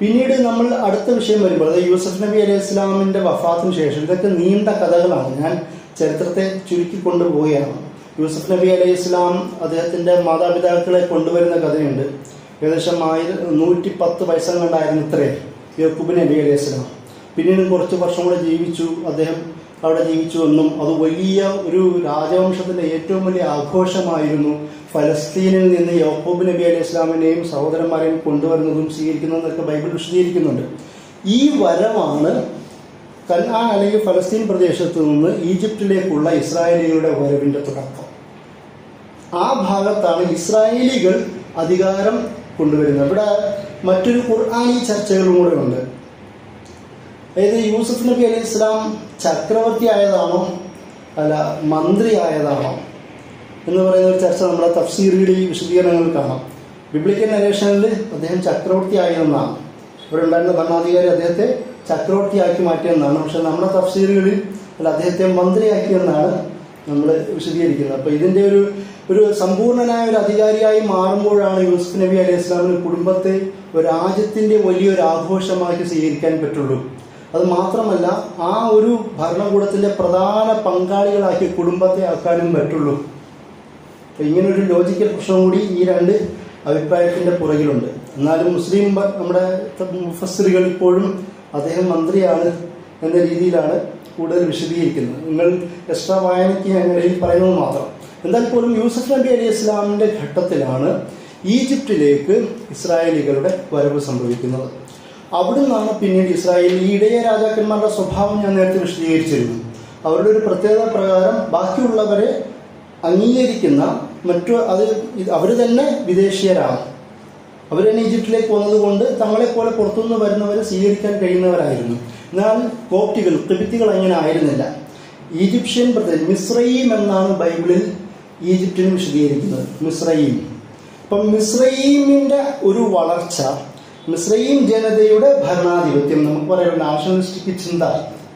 പിന്നീട് നമ്മൾ അടുത്ത വിഷയം വരുമ്പോൾ, അതായത് യൂസുഫ് നബി അലൈഹി ഇസ്ലാമിന്റെ വഫാത്തിന് ശേഷം, ഇതൊക്കെ നീണ്ട കഥകളാണ്, ഞാൻ ചരിത്രത്തെ ചുരുക്കിക്കൊണ്ടുപോവുകയാണ്. യൂസുഫ് നബി അലൈഹി ഇസ്ലാം അദ്ദേഹത്തിന്റെ മാതാപിതാക്കളെ കൊണ്ടുവരുന്ന കഥയുണ്ട്. ഏകദേശം 110 വയസ്സം കണ്ടായിരുന്നു ഇത്രേ യാക്കൂബ് നബി അലൈഹി സ്വലാം. പിന്നീട് കുറച്ച് വർഷം കൂടെ ജീവിച്ചു, അദ്ദേഹം അവിടെ ജീവിച്ചു എന്നും അത് വലിയ ഒരു രാജവംശത്തിൻ്റെ ഏറ്റവും വലിയ ആഘോഷമായിരുന്നു ഫലസ്തീനിൽ നിന്ന് യാക്കൂബ് നബി അലൈഹി സ്വലാമിനെയും സഹോദരന്മാരെയും കൊണ്ടുവരുന്നതും സ്വീകരിക്കുന്നതെന്നൊക്കെ ബൈബിൾ വിശദീകരിക്കുന്നുണ്ട്. ഈ വരവാണ് കനാൻ അല്ലെങ്കിൽ ഫലസ്തീൻ പ്രദേശത്ത് നിന്ന് ഈജിപ്തിലേക്കുള്ള ഇസ്രായേലികളുടെ വരവിൻ്റെ തുടക്കം. ആ ഭാഗത്താണ് ഇസ്രായേലികൾ അധികാരം കൊണ്ടുവരുന്നത്. ഇവിടെ മറ്റൊരു ഖുർആനി ചർച്ചകളും കൂടെ ഉണ്ട്. അതായത് യൂസുഫ് നബി അലൈഹി ഇസ്ലാം ചക്രവർത്തി ആയതാണോ അല്ല മന്ത്രി ആയതാണോ എന്ന് പറയുന്ന ഒരു ചർച്ച നമ്മുടെ തഫ്സീറുകളിൽ ഈ വിശദീകരണങ്ങൾ കാണാം. ബിബ്ലിക്കൽ നരേഷനിൽ അദ്ദേഹം ചക്രവർത്തി ആയതെന്നാണ്, ഇവിടെ ഉണ്ടായിരുന്ന ഭരണാധികാരി അദ്ദേഹത്തെ ചക്രവർത്തിയാക്കി മാറ്റിയെന്നാണ്. പക്ഷെ നമ്മുടെ തഫ്സീറുകളിൽ അല്ല അദ്ദേഹത്തെ മന്ത്രിയാക്കിയെന്നാണ് നമ്മൾ വിശദീകരിക്കുന്നത്. അപ്പോൾ ഇതിൻ്റെ ഒരു സമ്പൂർണനായ ഒരു അധികാരിയായി മാറുമ്പോഴാണ് യൂസുഫ് നബി അലൈഹി ഇസ്ലാമിന് കുടുംബത്തെ ഒരു രാജ്യത്തിൻ്റെ വലിയൊരു ആഘോഷമാക്കി സ്വീകരിക്കാൻ പറ്റുള്ളൂ. അത് മാത്രമല്ല ആ ഒരു ഭരണകൂടത്തിൻ്റെ പ്രധാന പങ്കാളികളാക്കി കുടുംബത്തെ ആക്കാനും പറ്റുള്ളൂ. അപ്പോൾ ഇങ്ങനൊരു ലോജിക്കൽ പ്രശ്നം കൂടി ഈ രണ്ട് അഭിപ്രായത്തിൻ്റെ പുറകിലുണ്ട്. എന്നാലും മുസ്ലിം നമ്മുടെ മുഫസ്സിറുകൾ ഇപ്പോഴും അദ്ദേഹം മന്ത്രിയാണ് എന്ന രീതിയിലാണ് കൂടുതൽ വിശദീകരിക്കുന്നത്. നിങ്ങൾ എക്സ്ട്രാ വായനയ്ക്ക് ഞങ്ങൾ ഈ പറയുന്നത് മാത്രം. എന്നാൽ പോലും യൂസുഫ് നബി അലൈഹി ഇസ്ലാമിൻ്റെ ഘട്ടത്തിലാണ് ഈജിപ്തിലേക്ക് ഇസ്രായേലികളുടെ വരവ് സംഭവിക്കുന്നത്. അവിടെ നിന്നാണ് പിന്നീട് ഇസ്രായേൽ ഈ ഇടയ രാജാക്കന്മാരുടെ സ്വഭാവം ഞാൻ നേരത്തെ വിശദീകരിച്ചിരുന്നു. അവരുടെ ഒരു പ്രത്യേകത പ്രകാരം ബാക്കിയുള്ളവരെ അംഗീകരിക്കുന്ന അവർ തന്നെ വിദേശീയരാണ്. അവർ തന്നെ ഈജിപ്തിലേക്ക് വന്നതുകൊണ്ട് തങ്ങളെപ്പോലെ പുറത്തുനിന്ന് വരുന്നവരെ സ്വീകരിക്കാൻ കഴിയുന്നവരായിരുന്നു. എന്നാൽ കോപ്റ്റികൾ ക്രിബിത്തികൾ അങ്ങനെ ആയിരുന്നില്ല. ഈജിപ്ഷ്യൻ പ്രദേശം മിസ്രയീം എന്നാണ് ബൈബിളിൽ ഈജിപ്തിനെ വിശദീകരിക്കുന്നത്. മിസ്രയീം. അപ്പം മിസ്രയീമിൻ്റെ ഒരു വളർച്ച, മിസ്രയീം ജനതയുടെ ഭരണാധിപത്യം, നമുക്ക് പറയാം നാഷണലിസ്റ്റിക് ചിന്ത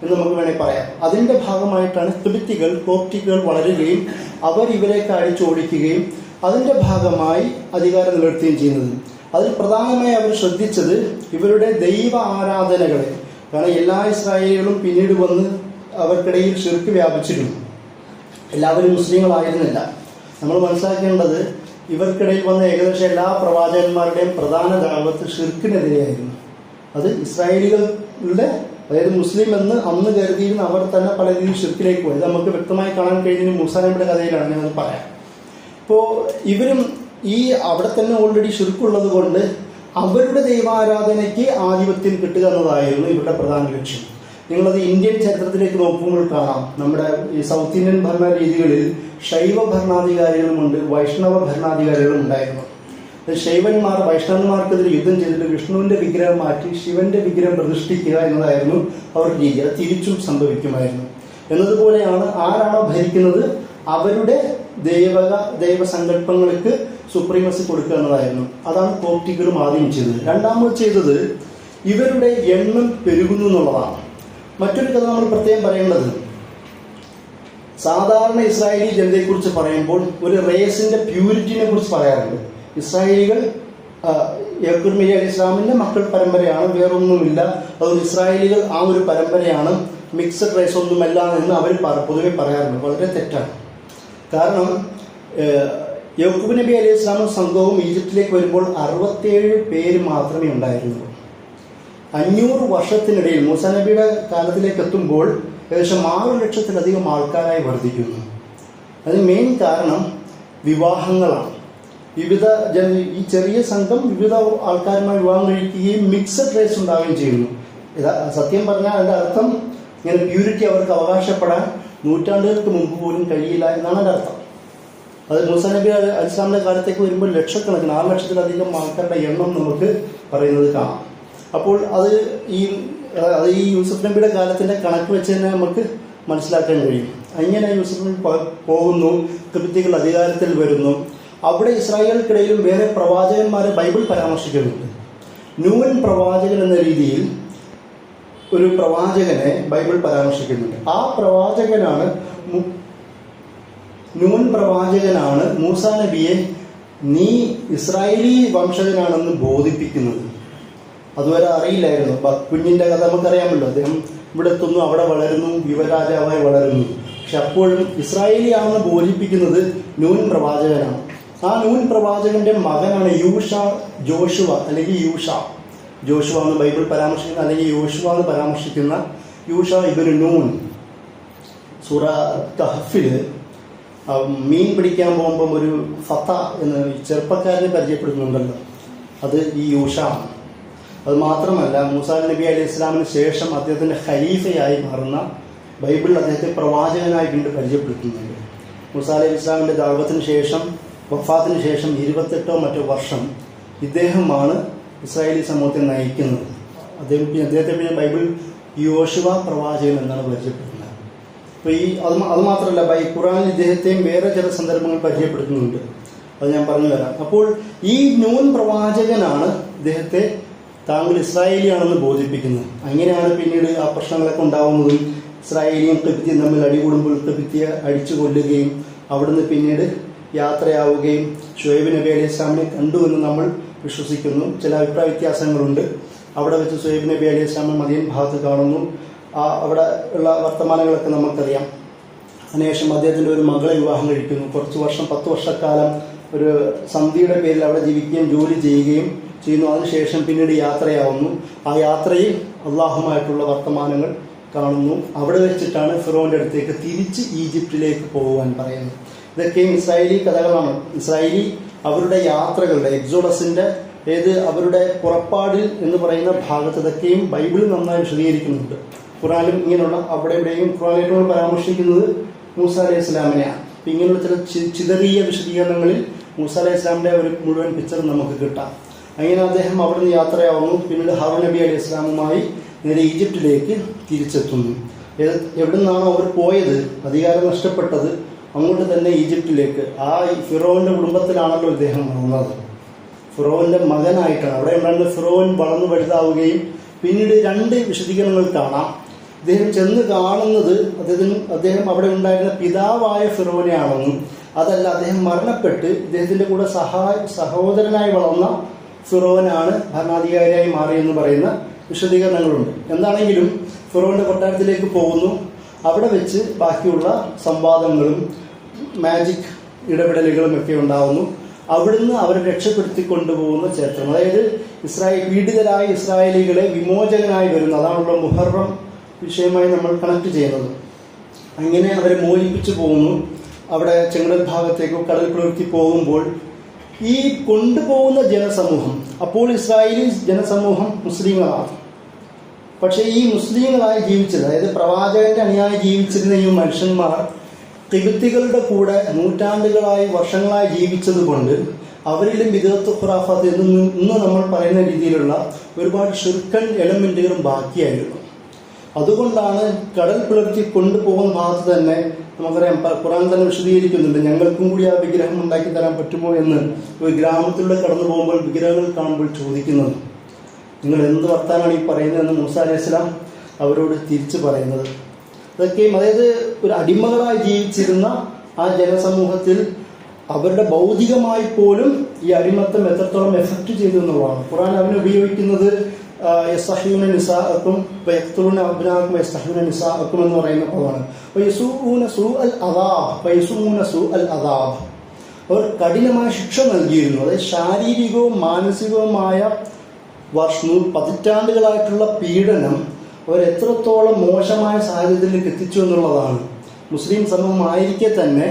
എന്ന് നമുക്ക് വേണമെങ്കിൽ പറയാം. അതിൻ്റെ ഭാഗമായിട്ടാണ് ക്രിബിത്തികൾ കോപ്റ്റികൾ വളരുകയും അവർ ഇവരെയൊക്കെ അടിച്ചോടിക്കുകയും അതിൻ്റെ ഭാഗമായി അധികാരം നിലനിർത്തുകയും ചെയ്യുന്നത്. അതിൽ പ്രധാനമായി അവർ ശ്രദ്ധിച്ചത് ഇവരുടെ ദൈവ ആരാധനകളെ. കാരണം എല്ലാ ഇസ്രായേലികളും പിന്നീട് വന്ന് അവർക്കിടയിൽ ഷിർക്ക് വ്യാപിച്ചിരുന്നു. എല്ലാവരും മുസ്ലിങ്ങളായിരുന്നില്ല. നമ്മൾ മനസ്സിലാക്കേണ്ടത് ഇവർക്കിടയിൽ വന്ന ഏകദേശം എല്ലാ പ്രവാചകന്മാരുടെയും പ്രധാന ദഅവത്ത് ഷിർക്കിനെതിരെയായിരുന്നു. അത് ഇസ്രായേലികളുടെ, അതായത് മുസ്ലിം എന്ന് അന്ന് കരുതിയിരുന്ന അവർ തന്നെ പല രീതിയിൽ ഷിർക്കിലേക്ക് പോയി. ഇത് നമുക്ക് വ്യക്തമായി കാണാൻ കഴിയുന്ന മൂസാ നബിയുടെ കഥയിലാണ് ഞാനത് പറയാം. അപ്പോൾ ഇവരും ഈ അവിടെ തന്നെ ഓൾറെഡി ഷിർക്കുള്ളത് കൊണ്ട് അവരുടെ ദൈവാരാധനയ്ക്ക് ആധിപത്യം കിട്ടുക എന്നതായിരുന്നു ഇവരുടെ പ്രധാന ലക്ഷ്യം. നിങ്ങളത് ഇന്ത്യൻ ചരിത്രത്തിലേക്ക് നോക്കുമ്പോൾ കാണാം. നമ്മുടെ ഈ സൗത്ത് ഇന്ത്യൻ ഭരണ രീതികളിൽ ശൈവ ഭരണാധികാരികളുമുണ്ട്, വൈഷ്ണവ ഭരണാധികാരികളും ഉണ്ടായിരുന്നു. ശൈവന്മാർ വൈഷ്ണവന്മാർക്കെതിരെ യുദ്ധം ചെയ്തിട്ട് വിഷ്ണുവിൻ്റെ വിഗ്രഹം മാറ്റി ശിവന്റെ വിഗ്രഹം പ്രതിഷ്ഠിക്കുക എന്നതായിരുന്നു അവരുടെ രീതി. അത് തിരിച്ചും സംഭവിക്കുമായിരുന്നു. എന്നതുപോലെയാണ് ആരാണോ ഭരിക്കുന്നത് അവരുടെ ദൈവസങ്കല്പങ്ങൾക്ക് സുപ്രീമസി കൊടുക്കുക എന്നതായിരുന്നു. അതാണ് കോപ്റ്റികളും ആദ്യം ചെയ്തത്. രണ്ടാമത് ചെയ്തത് ഇവരുടെ എണ്ണം പെരുകുന്നു എന്നുള്ളതാണ്. മറ്റൊരു കഥ നമ്മൾ പ്രത്യേകം പറയേണ്ടത്, സാധാരണ ഇസ്രായേലി ജനതയെക്കുറിച്ച് പറയുമ്പോൾ ഒരു റേസിന്റെ പ്യൂരിറ്റിനെ കുറിച്ച് പറയാറുണ്ട്. ഇസ്രായേലികൾ യാക്കൂബ് നബി അലൈഹി ഇസ്ലാമിന്റെ മക്കൾ പരമ്പരയാണ്, വേറൊന്നുമില്ല. അതുകൊണ്ട് ഇസ്രായേലികൾ ആ ഒരു പരമ്പരയാണ്, മിക്സഡ് റേസ് ഒന്നുമല്ല എന്ന് അവർ പൊതുവെ പറയാറുണ്ട്. വളരെ തെറ്റാണ്. കാരണം യാക്കൂബ് നബി അലൈഹി ഇസ്ലാമും സംഘവും ഈജിപ്തിലേക്ക് വരുമ്പോൾ 67 പേര് മാത്രമേ ഉണ്ടായിരുന്നുള്ളൂ. 500 വർഷത്തിനിടയിൽ മൂസാ നബിയുടെ കാലത്തിലേക്ക് എത്തുമ്പോൾ ഏകദേശം 6 ലക്ഷത്തിലധികം ആൾക്കാരായി വർദ്ധിക്കുന്നു. അതിന് മെയിൻ കാരണം വിവാഹങ്ങളാണ്. ഈ ചെറിയ സംഘം വിവിധ ആൾക്കാരുമായി വിവാഹം കഴിക്കുകയും മിക്സഡ് റേസ് ഉണ്ടാവുകയും ചെയ്യുന്നു. സത്യം പറഞ്ഞാൽ അതിൻ്റെ അർത്ഥം ഇങ്ങനെ പ്യൂരിറ്റി അവർക്ക് അവകാശപ്പെടാൻ നൂറ്റാണ്ടുകൾക്ക് മുമ്പ് പോലും കഴിയില്ല എന്നാണ് എൻ്റെ അർത്ഥം. അത് മൂസാ നബി അലൈഹി ഇസ്ലാമിൻ്റെ കാലത്തേക്ക് വരുമ്പോൾ ലക്ഷക്കണക്കിന് 6 ലക്ഷത്തിലധികം ആൾക്കാരുടെ എണ്ണം നമുക്ക് പറയുന്നത് കാണാം. അപ്പോൾ അത് ഈ യൂസുഫ് നബിയുടെ കാലത്തിൻ്റെ കണക്ക് വെച്ച് തന്നെ നമുക്ക് മനസ്സിലാക്കാൻ കഴിയും. അങ്ങനെ യൂസുഫ് നബി പോകുന്നു, ക്രിബിത്തികൾ അധികാരത്തിൽ വരുന്നു. അവിടെ ഇസ്രായേൽക്കിടയിലും വേറെ പ്രവാചകന്മാരെ ബൈബിൾ പരാമർശിക്കുന്നുണ്ട്. നൂൻ പ്രവാചകൻ എന്ന രീതിയിൽ ഒരു പ്രവാചകനെ ബൈബിൾ പരാമർശിക്കുന്നുണ്ട്. ആ പ്രവാചകനാണ് നൂൻ പ്രവാചകനാണ് മൂസാ നബിയെ നീ ഇസ്രായേലി വംശജനാണെന്ന് ബോധിപ്പിക്കുന്നത്. അതുവരെ അറിയില്ലായിരുന്നു. കുഞ്ഞിൻ്റെ കഥ നമുക്കറിയാമല്ലോ. അദ്ദേഹം ഇവിടെ എത്തുന്നു, അവിടെ വളരുന്നു, യുവരാജാവായി വളരുന്നു. പക്ഷെ അപ്പോഴും ഇസ്രായേലിയാണെന്ന് ബോധിപ്പിക്കുന്നത് നൂൻ പ്രവാചകനാണ്. ആ നൂൻ പ്രവാചകന്റെ മകനാണ് ജോഷുവ അല്ലെങ്കിൽ ജോഷുവ എന്ന് ബൈബിൾ പരാമർശിക്കുന്ന, അല്ലെങ്കിൽ യോശുവ എന്ന് പരാമർശിക്കുന്ന യൂഷ ഇബ്നു നൂൻ. സൂറ കഹ്ഫില് മീൻ പിടിക്കാൻ പോകുമ്പം ഒരു ഫത്ത എന്ന് ചെറുപ്പക്കാരനെ പരിചയപ്പെടുന്നുണ്ടല്ലോ, അത് ഈ യൂഷാണ്. അത് മാത്രമല്ല, മൂസാ നബി അലൈഹി ഇസ്ലാമിന് ശേഷം അദ്ദേഹത്തിന്റെ ഖലീഫയായി മാറുന്ന ബൈബിളിൽ അദ്ദേഹത്തെ പ്രവാചകനായി വീണ്ടും പരിചയപ്പെടുത്തുന്നുണ്ട്. മൂസാ അലൈഹി ഇസ്ലാമിന്റെ ദഅവത്തിന് ശേഷം, വഫാത്തിന് ശേഷം 28 മറ്റോ വർഷം ഇദ്ദേഹമാണ് ഇസ്രായേലി സമൂഹത്തെ നയിക്കുന്നത്. അദ്ദേഹത്തെ പിന്നെ ബൈബിൾ യോശുവ പ്രവാചകൻ എന്നാണ് പരിചയപ്പെടുത്തുന്നത്. അപ്പോൾ അത് മാത്രമല്ല, ഖുർആനിൽ ഇദ്ദേഹത്തെയും വേറെ ചില സന്ദർഭങ്ങൾ പരിചയപ്പെടുത്തുന്നുണ്ട്. അത് ഞാൻ പറഞ്ഞു തരാം. അപ്പോൾ ഈ നൂൻ പ്രവാചകനാണ് ഇദ്ദേഹത്തെ താങ്കൾ ഇസ്രായേലിയാണെന്ന് ബോധിപ്പിക്കുന്നത്. അങ്ങനെയാണ് പിന്നീട് ആ പ്രശ്നങ്ങളൊക്കെ ഉണ്ടാവുന്നതും ഇസ്രായേലിയും ഖിബ്തിയും തമ്മിൽ അടികൂടുമ്പോൾ ഖിബ്തിയെ അടിച്ചു കൊല്ലുകയും അവിടുന്ന് പിന്നീട് യാത്രയാവുകയും ഷുഐബ് നബി അലൈഹി ഇസ്ലാമിനെ കണ്ടു എന്ന് നമ്മൾ വിശ്വസിക്കുന്നു. ചില അഭിപ്രായ വ്യത്യാസങ്ങളുണ്ട്. അവിടെ വെച്ച് ഷുഐബ് നബി അലൈഹി ഇസ്ലാമിനെ മദീൻ ഭാഗത്ത് കാണുന്നു. അവിടെ ഉള്ള വർത്തമാനങ്ങളൊക്കെ നമുക്കറിയാം. അതിനുശേഷം അദ്ദേഹത്തിൻ്റെ ഒരു മകളെ വിവാഹം കഴിക്കുന്നു. കുറച്ച് വർഷം, 10 വർഷക്കാലം ഒരു സന്ധിയുടെ പേരിൽ അവിടെ ജീവിക്കുകയും ജോലി ചെയ്യുകയും ചെയ്യുന്നു. അതിനുശേഷം പിന്നീട് യാത്രയാവുന്നു. ആ യാത്രയിൽ അള്ളാഹുമായിട്ടുള്ള വർത്തമാനങ്ങൾ കാണുന്നു. അവിടെ വെച്ചിട്ടാണ് ഫിറോന്റെ അടുത്തേക്ക് തിരിച്ച് ഈജിപ്തിലേക്ക് പോകുവാൻ പറയുന്നത്. ഇതൊക്കെയും ഇസ്രായേലി കഥകളാണ്. ഇസ്രായേലി അവരുടെ യാത്രകളുടെ എക്സോഡസിന്റെ അവരുടെ പുറപ്പാടിൽ എന്ന് പറയുന്ന ഭാഗത്ത് ഇതൊക്കെയും ബൈബിളിൽ നന്നായി വിശദീകരിക്കുന്നുണ്ട്. ഖുറാനിലും ഇങ്ങനെയുള്ള അവിടെ ഇവിടെയും ഖുറാനിനോട് പരാമർശിക്കുന്നത് മൂസ അലൈഹി ഇസ്ലാമിനെയാണ്. അപ്പം ഇങ്ങനെയുള്ള ചില ചിതറിയ വിശദീകരണങ്ങളിൽ മൂസ അലൈഹി ഇസ്ലാമിന്റെ ഒരു മുഴുവൻ പിക്ചർ നമുക്ക് കിട്ടാം. അങ്ങനെ അദ്ദേഹം അവിടെ നിന്ന് യാത്രയാവുന്നു. പിന്നീട് ഹാറൂൻ നബി അലൈഹി ഇസ്ലാമുമായി നേരെ ഈജിപ്തിലേക്ക് തിരിച്ചെത്തുന്നു. എവിടെ നിന്നാണോ അവർ പോയത്, അധികാരം നഷ്ടപ്പെട്ടത്, അങ്ങോട്ട് തന്നെ ഈജിപ്തിലേക്ക്. ആ ഫിറോന്റെ കുടുംബത്തിലാണല്ലോ ഇദ്ദേഹം വളർന്നത്. ഫിറോന്റെ മകനായിട്ടാണ് അവിടെ ഉണ്ടായിരുന്ന. ഫിറോൻ വളർന്നു വലുതാവുകയും പിന്നീട് 2 വിശദീകരണങ്ങൾ കാണാം. അദ്ദേഹം ചെന്ന് കാണുന്നത് അദ്ദേഹം അവിടെ ഉണ്ടായിരുന്ന പിതാവായ ഫിറോനെയാണെന്നും, അതല്ല അദ്ദേഹം മരണപ്പെട്ട് ഇദ്ദേഹത്തിന്റെ കൂടെ സഹോദരനായി വളർന്ന ഫിറോനാണ് ഭരണാധികാരിയായി മാറിയെന്ന് പറയുന്ന വിശദീകരണങ്ങളുണ്ട്. എന്താണെങ്കിലും ഫിറോന്റെ കൊട്ടാരത്തിലേക്ക് പോകുന്നു. അവിടെ വെച്ച് ബാക്കിയുള്ള സംവാദങ്ങളും മാജിക് ഇടപെടലുകളും ഒക്കെ ഉണ്ടാവുന്നു. അവിടുന്ന് അവരെ രക്ഷപ്പെടുത്തി കൊണ്ടുപോകുന്ന ചരിത്രം, അതായത് പീഡിതരായ ഇസ്രായേലികളെ വിമോചകനായി വരുന്നു. അതാണല്ലോ മുഹറം വിഷയമായി നമ്മൾ കണക്ട് ചെയ്യുന്നത്. അങ്ങനെ അവരെ മോചിപ്പിച്ചു പോകുന്നു. അവിടെ ചെങ്കടൽ ഭാഗത്തേക്കോ കടൽ പ്രവൃത്തി പോകുമ്പോൾ ഈ കൊണ്ടുപോകുന്ന ജനസമൂഹം, അപ്പോൾ ഇസ്രായേലി ജനസമൂഹം മുസ്ലിങ്ങളാണ്. പക്ഷേ ഈ മുസ്ലിങ്ങളായി ജീവിച്ചത്, അതായത് പ്രവാചകന്റെ അണിയായി ജീവിച്ചിരുന്ന ഈ മനുഷ്യന്മാർ ഖിബ്തികളുടെ കൂടെ നൂറ്റാണ്ടുകളായി വർഷങ്ങളായി ജീവിച്ചത് കൊണ്ട് അവരിലും ബിദ്അത്ത് ഖുറാഫാത്ത് ഇന്ന് നമ്മൾ പറയുന്ന രീതിയിലുള്ള ഒരുപാട് ഷിർക്കൻ എലമെന്റുകളും ബാക്കിയായിരുന്നു. അതുകൊണ്ടാണ് കടൽ പിളർത്തി കൊണ്ടുപോകുന്ന ഭാഗത്ത് തന്നെ നമുക്കറിയാം, ഖുർആൻ തന്നെ വിശദീകരിക്കുന്നുണ്ട്, ഞങ്ങൾക്കും കൂടി ആ വിഗ്രഹം ഉണ്ടാക്കി തരാൻ പറ്റുമോ എന്ന് ഒരു ഗ്രാമത്തിലൂടെ കടന്നു പോകുമ്പോൾ വിഗ്രഹങ്ങൾ കാണുമ്പോൾ ചോദിക്കുന്നത്. നിങ്ങൾ എന്ത് വർത്താനാണ് ഈ പറയുന്നതെന്ന് മൂസ അലൈഹി ഇസ്ലാം അവരോട് തിരിച്ചു പറയുന്നത്. ഇതൊക്കെയും അതായത് ഒരു അടിമകളായി ജീവിച്ചിരുന്ന ആ ജനസമൂഹത്തിൽ അവരുടെ ഭൗതികമായി പോലും ഈ അടിമത്തം എത്രത്തോളം എഫക്റ്റ് ചെയ്തു എന്നുള്ളതാണ്. ഖുർആൻ അവനെ ഉപയോഗിക്കുന്നത് യസ്തഹ്യൂന നിസാഅക്കും വയഖ്തുലൂന അബ്നാഅക്കും വയസ്തഹ്യൂന നിസാഅക്കും എന്ന് പറയുന്ന പദമാണ്. വയസൂഊന സൂഅൽ അദാബ്, അവർ കഠിനമായ ശിക്ഷ നൽകിയിരുന്നു. അതായത് ശാരീരികവും മാനസികവുമായ പതിറ്റാണ്ടുകളായിട്ടുള്ള പീഡനം അവരെത്രത്തോളം മോശമായ സാഹചര്യത്തിലേക്ക് എത്തിച്ചു എന്നുള്ളതാണ്. മുസ്ലിം സമൂഹമായിരിക്കെ തന്നെ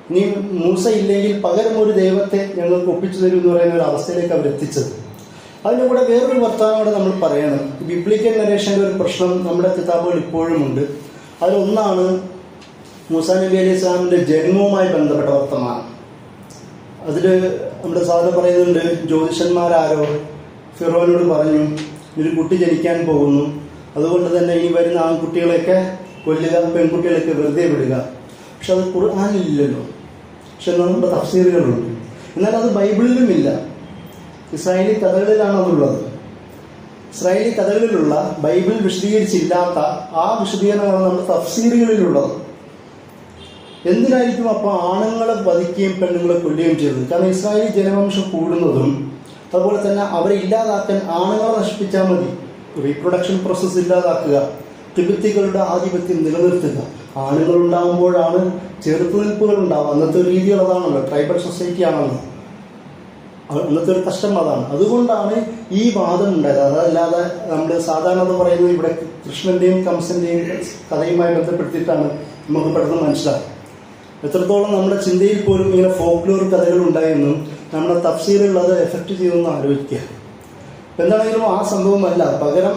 ഇനി മൂസ ഇല്ലെങ്കിൽ പകരം ഒരു ദൈവത്തെ ഞങ്ങൾക്ക് ഒപ്പിച്ചു തരും എന്ന് പറയുന്ന ഒരു അവസ്ഥയിലേക്ക് അവരെത്തിച്ചത്. അതിൻ്റെ കൂടെ വേറൊരു വർത്തമാനം കൂടെ നമ്മൾ പറയണം. ബിബ്ലിക്കൽ നരേഷൻ്റെ ഒരു പ്രശ്നം നമ്മുടെ കിതാബുകൾ ഇപ്പോഴുമുണ്ട്. അതിലൊന്നാണ് മൂസാ നബി അലൈഹി ഇസ്ലാമിൻ്റെ ജന്മവുമായി ബന്ധപ്പെട്ട വർത്തമാനം. അതിൽ നമ്മുടെ സാധാരണ പറയുന്നുണ്ട്, ജ്യോതിഷന്മാരാരോ ഫിറോനോട് പറഞ്ഞു ഒരു കുട്ടി ജനിക്കാൻ പോകുന്നു, അതുകൊണ്ട് തന്നെ ഇനി വരുന്ന ആൺകുട്ടികളെയൊക്കെ കൊല്ലുക, പെൺകുട്ടികളെയൊക്കെ വെറുതെ വിടുക. പക്ഷെ അത് ഖുർആനിലില്ലല്ലോ. പക്ഷെ നമ്മുടെ തഫ്സീറുകളുണ്ട്. എന്നാൽ അത് ബൈബിളിലുമില്ല. ഇസ്രായേലി കഥകളിലാണ് അതുള്ളത്. ഇസ്രായേലി കഥകളിലുള്ള ബൈബിൾ വിശദീകരിച്ചില്ലാത്ത ആ വിശദീകരണങ്ങളാണ് നമ്മുടെ തഫ്സീറുകളിലുള്ളത്. എന്തിനായിരിക്കും അപ്പോൾ ആണുങ്ങളെ വധിക്കുകയും പെണ്ണുങ്ങളെ കൊല്ലുകയും ചെയ്തത്? കാരണം ഇസ്രായേലി ജനവംശം കൂടുന്നതും അതുപോലെ തന്നെ അവരെ ഇല്ലാതാക്കാൻ ആണുങ്ങളെ നശിപ്പിച്ചാൽ മതി. റീപ്രൊഡക്ഷൻ പ്രോസസ്സ് ഇല്ലാതാക്കുക, ഖിബ്തികളുടെ ആധിപത്യം നിലനിർത്തുക. ആണുങ്ങൾ ഉണ്ടാകുമ്പോഴാണ് ചെറുത്തുനിൽപ്പുകൾ ഉണ്ടാവുക. അന്നത്തെ രീതികൾ അതാണല്ലോ, ട്രൈബൽ സൊസൈറ്റി ആണല്ലോ. അന്നത്തെ ഒരു കഷ്ടം അതാണ്. അതുകൊണ്ടാണ് ഈ വാദം ഉണ്ടായത്. അതല്ലാതെ നമ്മൾ സാധാരണ പറയുന്നത് ഇവിടെ കൃഷ്ണന്റെയും കംസന്റെയും കഥയുമായി ബന്ധപ്പെടുത്തിയിട്ടാണ് നമുക്ക് പെട്ടെന്ന് മനസ്സിലാകും. എത്രത്തോളം നമ്മുടെ ചിന്തയിൽ പോലും ഇങ്ങനെ ഫോക്ലോർ കഥകൾ ഉണ്ടായെന്നും നമ്മുടെ തഫ്സീലുകൾ അത് എഫക്റ്റ് ചെയ്തെന്ന് ആലോചിക്കുക. എന്താണെങ്കിലും ആ സംഭവമല്ല, പകരം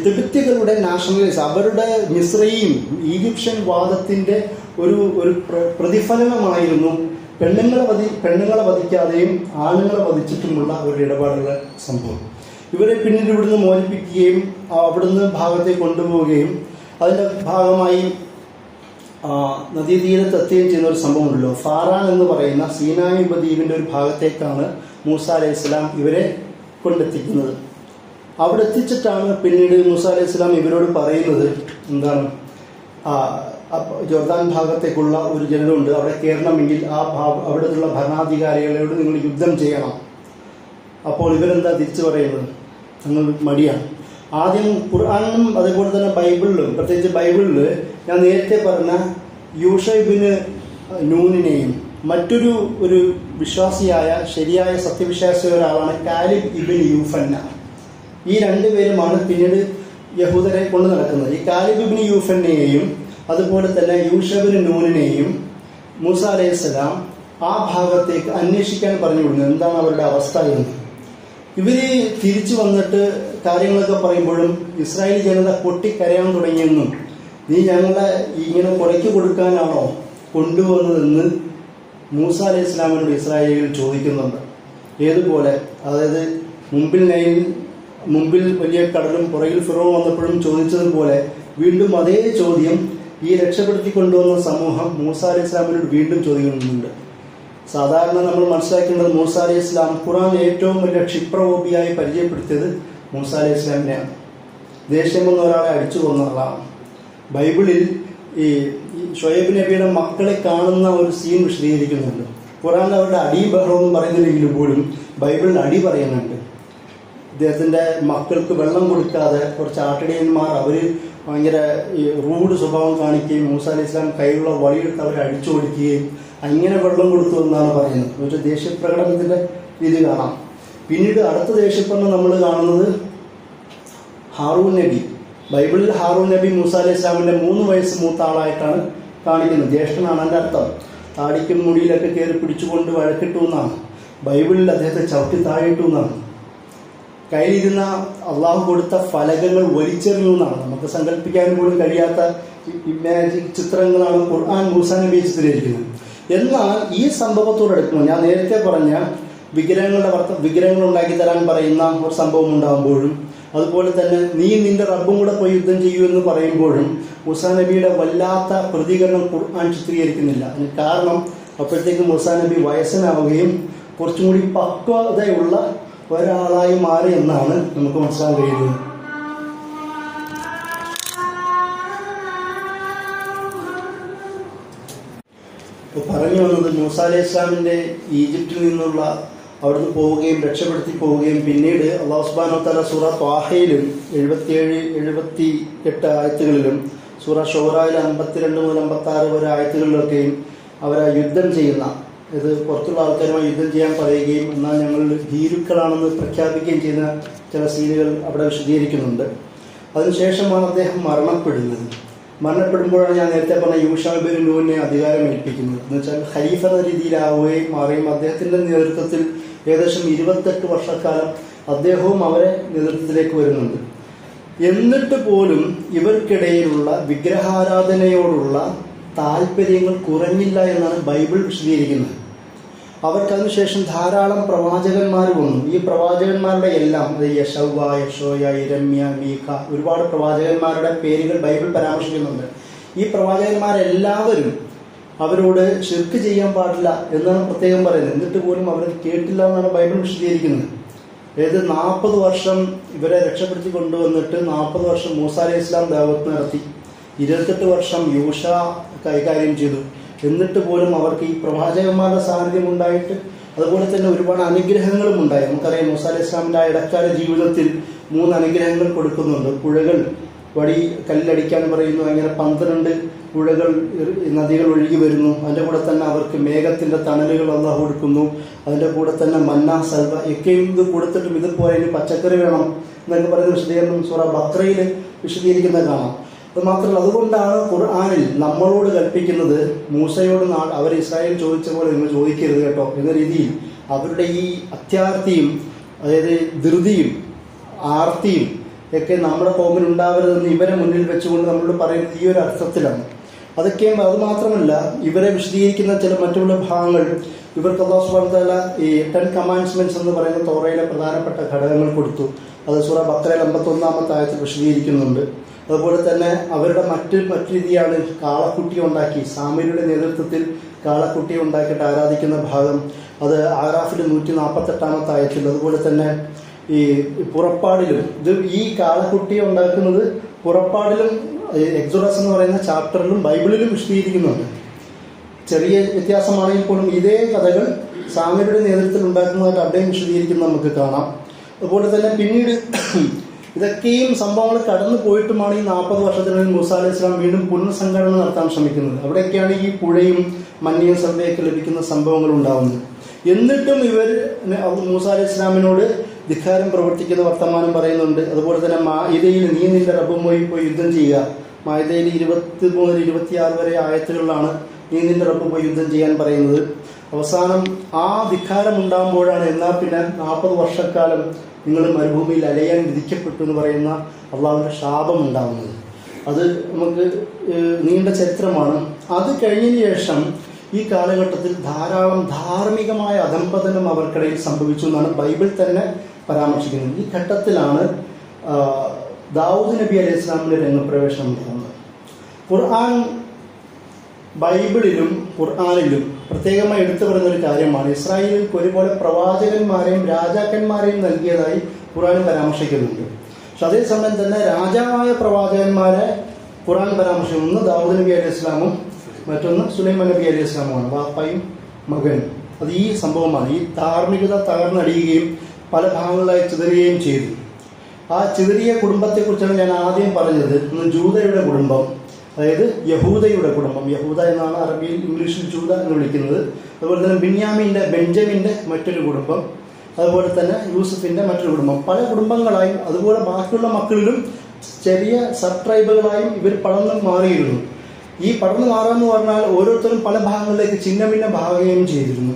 തിബറ്റുകളുടെ നാഷണലിസ്റ്റ്, അവരുടെ മിസ്രയും ഈജിപ്ഷ്യൻ വാദത്തിന്റെ ഒരു പ്രതിഫലനമായിരുന്നു പെണ്ണുങ്ങളെ വധിക്കാതെയും ആണുങ്ങളെ വധിച്ചിട്ടുമുള്ള ഒരു ഇടപാടുകളുടെ സംഭവം. ഇവരെ പിന്നീട് ഇവിടുന്ന് മോചിപ്പിക്കുകയും അവിടുന്ന് ഭാഗത്തേക്ക് കൊണ്ടുപോവുകയും അതിൻ്റെ ഭാഗമായി നദീതീരത്ത് എത്തുകയും ചെയ്യുന്ന ഒരു സംഭവമുണ്ടല്ലോ. ഫാറാൻ എന്ന് പറയുന്ന സീനായി ഉപദ്വീപിൻ്റെ ഒരു ഭാഗത്തേക്കാണ് മൂസ അലൈഹി സ്വലാം ഇവരെ കൊണ്ടെത്തിക്കുന്നത്. അവിടെ എത്തിച്ചിട്ടാണ് പിന്നീട് മൂസ അലൈഹി സ്വലാം ഇവരോട് പറയുന്നത് എന്താണ്, ജോർദാൻ ഭാഗത്തേക്കുള്ള ഒരു ജനതയുണ്ട്, അവിടെ കയറണമെങ്കിൽ അവിടെയുള്ള ഭരണാധികാരികളോട് നിങ്ങൾ യുദ്ധം ചെയ്യണം. അപ്പോൾ ഇവരെന്താ തിരിച്ചു പറയുന്നത്, നിങ്ങൾ മടിയാണ്. ആദ്യം ഖുർആനിലും അതേപോലെ തന്നെ ബൈബിളിലും, പ്രത്യേകിച്ച് ബൈബിളിൽ ഞാൻ നേരത്തെ പറഞ്ഞ യൂഷ ഇബ്നു നൂനിനെയും മറ്റൊരു വിശ്വാസിയായ ശരിയായ സത്യവിശ്വാസിയായ ഒരാളാണ് കാലിബ് ഇബ്നു യൂഫന്ന. ഈ രണ്ടുപേരുമാണ് പിന്നീട് യഹൂദരെ കൊണ്ട് നടക്കുന്നത്. ഈ കാലിബ് ഇബ്നു യൂഫന്നയെയും അതുപോലെ തന്നെ യൂഷ ഇബ്നു നൂനിനെയും മൂസ അലൈഹി സ്വലാം ആ ഭാഗത്തേക്ക് അന്വേഷിക്കാൻ പറഞ്ഞു വിടുന്നത് എന്താണ് അവരുടെ അവസ്ഥ എന്ന്. ഇവര് തിരിച്ചു വന്നിട്ട് കാര്യങ്ങളൊക്കെ പറയുമ്പോഴും ഇസ്രായേൽ ജനത പൊട്ടിക്കരയാൻ തുടങ്ങിയെന്നും നീ ഞങ്ങളെ ഇങ്ങനെ കൊലയ്ക്ക് കൊടുക്കാനാണോ കൊണ്ടുവന്നതെന്ന് മൂസ അലൈഹി സ്വലാമിനോട് ഇസ്രായേലിൽ ചോദിക്കുന്നുണ്ട്. ഏതുപോലെ, അതായത് മുമ്പിൽ വലിയ കടലും പുറകിൽ ഫിറോൻ വന്നപ്പോഴും ചോദിച്ചതുപോലെ വീണ്ടും അതേ ചോദ്യം ഈ രക്ഷപ്പെടുത്തി കൊണ്ടുവന്ന സമൂഹം മൂസ അലൈഹി സ്വലാമിനോട് വീണ്ടും ചോദിക്കുന്നുണ്ട്. സാധാരണ നമ്മൾ മനസ്സിലാക്കേണ്ടത് മൂസ അലൈഹി സ്വലാം ഖുർആൻ ഏറ്റവും വലിയ ക്ഷിപ്രകോപിയായി പരിചയപ്പെടുത്തിയത് മൂസ അലൈഹി സ്വലാമിനെയാണ്. ദേഷ്യം വന്ന ഒരാളെ അടിച്ചു കൊന്ന ആളാണ്. ബൈബിളിൽ ഈ ഷുഐബ് നബിയുടെ മക്കളെ കാണുന്ന ഒരു സീൻ വിശദീകരിക്കുന്നുണ്ട്. ഖുർആനിൽ അവരുടെ അടിയും ബഹളമൊന്നും പറയുന്നില്ലെങ്കിൽ പോലും ബൈബിളിൽ അടി പറയുന്നുണ്ട്. ഇദ്ദേഹത്തിൻ്റെ മക്കൾക്ക് വെള്ളം കൊടുക്കാതെ കുറച്ച് ആട്ടിടയന്മാർ അവർ ഭയങ്കര റൂഡ് സ്വഭാവം കാണിക്കുകയും മൂസ അലൈഹി സ്വലാം കയ്യിലുള്ള വടിയെടുത്ത് അവരെ അടിച്ചു കൊടുക്കുകയും അങ്ങനെ വെള്ളം കൊടുത്തു എന്നാണ് പറയുന്നത്. ഒരു ദേഷ്യപ്രകടനത്തിൻ്റെ രീതി കാണാം. പിന്നീട് അടുത്ത ദേഷ്യപ്രകടനം നമ്മൾ കാണുന്നത് ഹാറൂൻ നബി. ബൈബിളിൽ ഹാറൂൻ നബി മൂസ അലൈഹി സ്വലാമിൻ്റെ 3 വയസ്സ് മൂത്ത ആളായിട്ടാണ് കാണിക്കുന്നത്. ജ്യേഷ്ഠനാണ് എൻ്റെ അർത്ഥം. താടിക്കും മുടിയിലൊക്കെ കയറി പിടിച്ചുകൊണ്ട് വഴക്കിട്ടു എന്നാണ്. ബൈബിളിൽ അദ്ദേഹത്തെ ചവിട്ടി താഴിട്ടു എന്നാണ്. കയ്യിലിരുന്ന അള്ളാഹു കൊടുത്ത ഫലകങ്ങൾ വലിച്ചെറിഞ്ഞു എന്നാണ്. നമുക്ക് സങ്കല്പിക്കാൻ പോലും കഴിയാത്ത ഇമാജിക് ചിത്രങ്ങളാണ് ഖുർആൻ മൂസ നബിയെ ചിത്രീകരിക്കുന്നത്. എന്നാൽ ഈ സംഭവത്തോടടുക്കുമ്പോൾ ഞാൻ നേരത്തെ പറഞ്ഞ വിഗ്രഹങ്ങൾ ഉണ്ടാക്കി തരാൻ പറയുന്ന ഒരു സംഭവം ഉണ്ടാകുമ്പോഴും അതുപോലെ തന്നെ നീ നിന്റെ റബ്ബും കൂടെ പോയി യുദ്ധം ചെയ്യൂ എന്ന് പറയുമ്പോഴും മൂസ നബിയുടെ വല്ലാത്ത പ്രതികരണം ഖുർആൻ ചിത്രീകരിക്കുന്നില്ല. അതിന് കാരണം അപ്പോഴത്തേക്ക് മൂസ നബി വയസ്സനാവുകയും കുറച്ചും കൂടി പക്വതയുള്ള ഒരാളായി മാറി എന്നാണ് നമുക്ക് മനസ്സിലാക്കാൻ കഴിയുന്നത്. പറഞ്ഞു വന്നത് മൂസ അലൈഹി ഇസ്ലാമിൻ്റെ ഈജിപ്തിൽ നിന്നുള്ള അവിടുന്ന് പോവുകയും രക്ഷപ്പെടുത്തി പോവുകയും പിന്നീട് അല്ലാഹു സുബ്ഹാനഹു വ തആല സൂറ ത്വാഹയിലും 77-78 ആയത്തുകളിലും സൂറ ഷൂറയിൽ 52 മുതൽ 56 വരെ ആയത്തുകളിലൊക്കെയും അവരെ യുദ്ധം ചെയ്യുന്ന, ഇത് പുറത്തുള്ള ആൾക്കാരുമായി യുദ്ധം ചെയ്യാൻ പറയുകയും എന്നാൽ ഞങ്ങൾ ഭീരുക്കളാണെന്ന് പ്രഖ്യാപിക്കുകയും ചെയ്യുന്ന ചില സീനുകൾ അവിടെ വിശദീകരിക്കുന്നുണ്ട്. അതിനുശേഷമാണ് അദ്ദേഹം മരണപ്പെടുമ്പോഴാണ് ഞാൻ നേരത്തെ പറഞ്ഞ യൂഷ ഇബ്നു നൂനെ അധികാരം ഏൽപ്പിക്കുന്നത്. എന്ന് വെച്ചാൽ ഖലീഫ എന്ന രീതിയിലാവുകയും മാറിയും അദ്ദേഹത്തിൻ്റെ നേതൃത്വത്തിൽ ഏകദേശം 28 വർഷക്കാലം അദ്ദേഹവും അവരെ നേതൃത്വത്തിലേക്ക് വരുന്നുണ്ട്. എന്നിട്ട് പോലും ഇവർക്കിടയിലുള്ള വിഗ്രഹാരാധനയോടുള്ള താല്പര്യങ്ങൾ കുറഞ്ഞില്ല എന്നാണ് ബൈബിൾ വിശദീകരിക്കുന്നത്. അവർക്കതിനുശേഷം ധാരാളം പ്രവാചകന്മാർ വന്നു. ഈ പ്രവാചകന്മാരുടെ എല്ലാം യശവ്വ, യശോയ, ഇരമ്യ, മീഖ, ഒരുപാട് പ്രവാചകന്മാരുടെ പേരുകൾ ബൈബിൾ പരാമർശിക്കുന്നുണ്ട്. ഈ പ്രവാചകന്മാരെല്ലാവരും അവരോട് ശിർക്ക് ചെയ്യാൻ പാടില്ല എന്നാണ് പ്രത്യേകം പറയുന്നത്. എന്നിട്ട് പോലും അവർ കേട്ടില്ല എന്നാണ് ബൈബിൾ വിശദീകരിക്കുന്നത്. അതായത് 40 വർഷം ഇവരെ രക്ഷപ്പെടുത്തി കൊണ്ടുവന്നിട്ട് 40 വർഷം മൂസ അലൈഹി ഇസ്ലാം ദഅവത്ത് നടത്തി, 28 വർഷം യൂഷ കൈകാര്യം ചെയ്തു. എന്നിട്ട് പോലും അവർക്ക് ഈ പ്രവാചകന്മാരുടെ സാന്നിധ്യം ഉണ്ടായിട്ട് അതുപോലെ തന്നെ ഒരുപാട് അനുഗ്രഹങ്ങളും ഉണ്ടായി. നമുക്കറിയാം മൂസ അലൈഹി ഇസ്ലാമിൻ്റെ ഇടക്കാല ജീവിതത്തിൽ 3 അനുഗ്രഹങ്ങൾ കൊടുക്കുന്നുണ്ട്. പുഴകൾ കല്ലടിക്കാൻ പറയുന്നു, അങ്ങനെ 12 പുഴകൾ നദികൾ ഒഴുകി വരുന്നു. അതിൻ്റെ കൂടെ തന്നെ അവർക്ക് മേഘത്തിൻ്റെ തണലുകൾ അള്ളാഹു കൊടുക്കുന്നു. അതിൻ്റെ കൂടെ തന്നെ മന്ന സൽവ ഒക്കെയും ഇത് കൊടുത്തിട്ടും ഇതുപോലെ ഇനി പച്ചക്കറി വേണം എന്നൊക്കെ പറയുന്ന വിശദീകരണം സൂറ ബഖറയിൽ വിശദീകരിക്കുന്നത് കാണാം. അത് മാത്രമല്ല, അതുകൊണ്ടാണ് ഖുർആനിൽ നമ്മളോട് കൽപ്പിക്കുന്നത് മൂസയോട് അവർ ഇസ്രായേൽ ചോദിച്ച പോലെ നിങ്ങൾ ചോദിക്കരുത് കേട്ടോ എന്ന രീതിയിൽ അവരുടെ ഈ അത്യാർത്തിയും അതായത് ധൃതിയും ആർത്തിയും ഒക്കെ നമ്മുടെ കോമിൽ ഉണ്ടാവരുതെന്ന് ഇവരെ മുന്നിൽ വെച്ചുകൊണ്ട് നമ്മളോട് പറയുന്നത് ഈ ഒരു അർത്ഥത്തിലാണ്. അതൊക്കെ അത് മാത്രമല്ല, ഇവരെ വിശദീകരിക്കുന്ന ചില മറ്റുള്ള ഭാഗങ്ങൾ ഇവർക്ക് അല്ലാഹു സുബ്ഹാനഹു വ തആല ഈ 10 കമാൻഡ്മെന്റ്സ് എന്ന് പറയുന്ന തോറയിലെ പ്രധാനപ്പെട്ട ഘടകങ്ങൾ കൊടുത്തു. അത് സൂറ ബഖറയിൽ 51-ാമത്തെ ആയത്തിൽ വിശദീകരിക്കുന്നുണ്ട്. അതുപോലെ തന്നെ അവരുടെ മറ്റു രീതിയാണ് കാളക്കുട്ടിയെ ഉണ്ടാക്കി, സാമിരിയുടെ നേതൃത്വത്തിൽ കാളക്കുട്ടിയെ ഉണ്ടാക്കിയിട്ട് ആരാധിക്കുന്ന ഭാഗം. അത് ആറാഫിൽ 148-ാമത്തെ ആയത്തിൽ. അതുപോലെ തന്നെ ഈ പുറപ്പാടിലും ഇത് ഈ കാളക്കുട്ടിയെ ഉണ്ടാക്കുന്നത് പുറപ്പാടിലും എക്സോഡസ് എന്ന് പറയുന്ന ചാപ്റ്ററിലും ബൈബിളിലും വിശദീകരിക്കുന്നുണ്ട്. ചെറിയ വ്യത്യാസമാണെങ്കിൽ പോലും ഇതേ കഥകൾ സാമിരിയുടെ നേതൃത്വത്തിൽ ഉണ്ടാക്കുന്നതായിട്ട് അവിടെയും വിശദീകരിക്കുന്നത് നമുക്ക് കാണാം. അതുപോലെ തന്നെ പിന്നീട് ഇതൊക്കെയും സംഭവങ്ങൾ കടന്നു പോയിട്ടുമാണ് ഈ 40 വർഷത്തിനുള്ളിൽ മൂസ അലൈഹി സ്വലാം വീണ്ടും പുനഃസംഘടന നടത്താൻ ശ്രമിക്കുന്നത്. അവിടെയൊക്കെയാണ് ഈ പുഴയും മഞ്ഞയും സർവയൊക്കെ ലഭിക്കുന്ന സംഭവങ്ങൾ ഉണ്ടാകുന്നത്. എന്നിട്ടും ഇവർ മൂസ അലൈഹി സ്വലാമിനോട് ധിക്കാരം പ്രവർത്തിക്കുന്ന വർത്തമാനം പറയുന്നുണ്ട്. അതുപോലെ തന്നെ മാഇദയിൽ നീ നിന്റെ റബ്ബുമായി പോയി യുദ്ധം ചെയ്യുക. മാഇദയിൽ 23-26 വരെ ആയത്തുകളിലാണ് നീ നിന്റെ റബ്ബ് പോയി യുദ്ധം ചെയ്യാൻ പറയുന്നത്. അവസാനം ആ ധിക്കാരം ഉണ്ടാകുമ്പോഴാണ് എന്നാൽ പിന്നെ 40 വർഷക്കാലം നിങ്ങൾ മരുഭൂമിയിൽ അലയാൻ വിധിക്കപ്പെട്ടു എന്ന് പറയുന്ന അള്ളാഹുവിൻ്റെ ശാപം ഉണ്ടാകുന്നത്. അത് നമുക്ക് നീണ്ട ചരിത്രമാണ്. അത് കഴിഞ്ഞതിന് ശേഷം ഈ കാലഘട്ടത്തിൽ ധാരാളം ധാർമ്മികമായ അധംപതനം അവർക്കിടയിൽ സംഭവിച്ചു എന്നാണ് ബൈബിൾ തന്നെ പരാമർശിക്കുന്നത്. ഈ ഘട്ടത്തിലാണ് ദാവൂദ് നബി അലൈഹി ഇസ്ലാമിൻ്റെ രംഗപ്രവേശനം ഉണ്ടാകുന്നത്. ബൈബിളിലും ഖുർആനിലും പ്രത്യേകമായി എടുത്തു പറയുന്ന ഒരു കാര്യമാണ്, ഇസ്രായേലിൽ ഒരുപോലെ പ്രവാചകന്മാരെയും രാജാക്കന്മാരെയും നൽകിയതായി ഖുർആൻ പരാമർശിക്കുന്നുണ്ട്. പക്ഷെ അതേസമയം തന്നെ രാജാവായ പ്രവാചകന്മാരെ ഖുർആൻ പരാമർശിക്കുന്നു. ഒന്ന് ദാവൂദ് നബി അലൈഹി ഇസ്ലാമും മറ്റൊന്ന് സുലൈമാൻ നബി അലൈഹി ഇസ്ലാമുമാണ്, വാപ്പയും മകനും. അത് ഈ സംഭവമാണ്. ഈ ധാർമ്മികത തകർന്നടിയുകയും പല ഭാഗങ്ങളായി ചിതറുകയും ചെയ്തു. ആ ചിതറിയ കുടുംബത്തെക്കുറിച്ചാണ് ഞാൻ ആദ്യം പറഞ്ഞത്. ഒന്ന് ജൂദയുടെ കുടുംബം, അതായത് യഹൂദയുടെ കുടുംബം. യഹൂദ എന്നാണ് അറബിയിൽ ഇംഗ്ലീഷിൽ ജൂദ എന്ന് വിളിക്കുന്നത്. അതുപോലെ തന്നെ ബെഞ്ചമിൻ്റെ മറ്റൊരു കുടുംബം, അതുപോലെ തന്നെ യൂസഫിൻ്റെ മറ്റൊരു കുടുംബം. പല കുടുംബങ്ങളായും അതുപോലെ ബാക്കിയുള്ള മക്കളിലും ചെറിയ സബ് ട്രൈബുകളായും ഇവർ പടർന്നു മാറിയിരുന്നു. ഈ പടർന്നു മാറാമെന്ന് പറഞ്ഞാൽ ഓരോരുത്തരും പല ഭാഗങ്ങളിലേക്ക് ഛിന്ന ഭിന്ന ഭാഗം ചെയ്തിരുന്നു.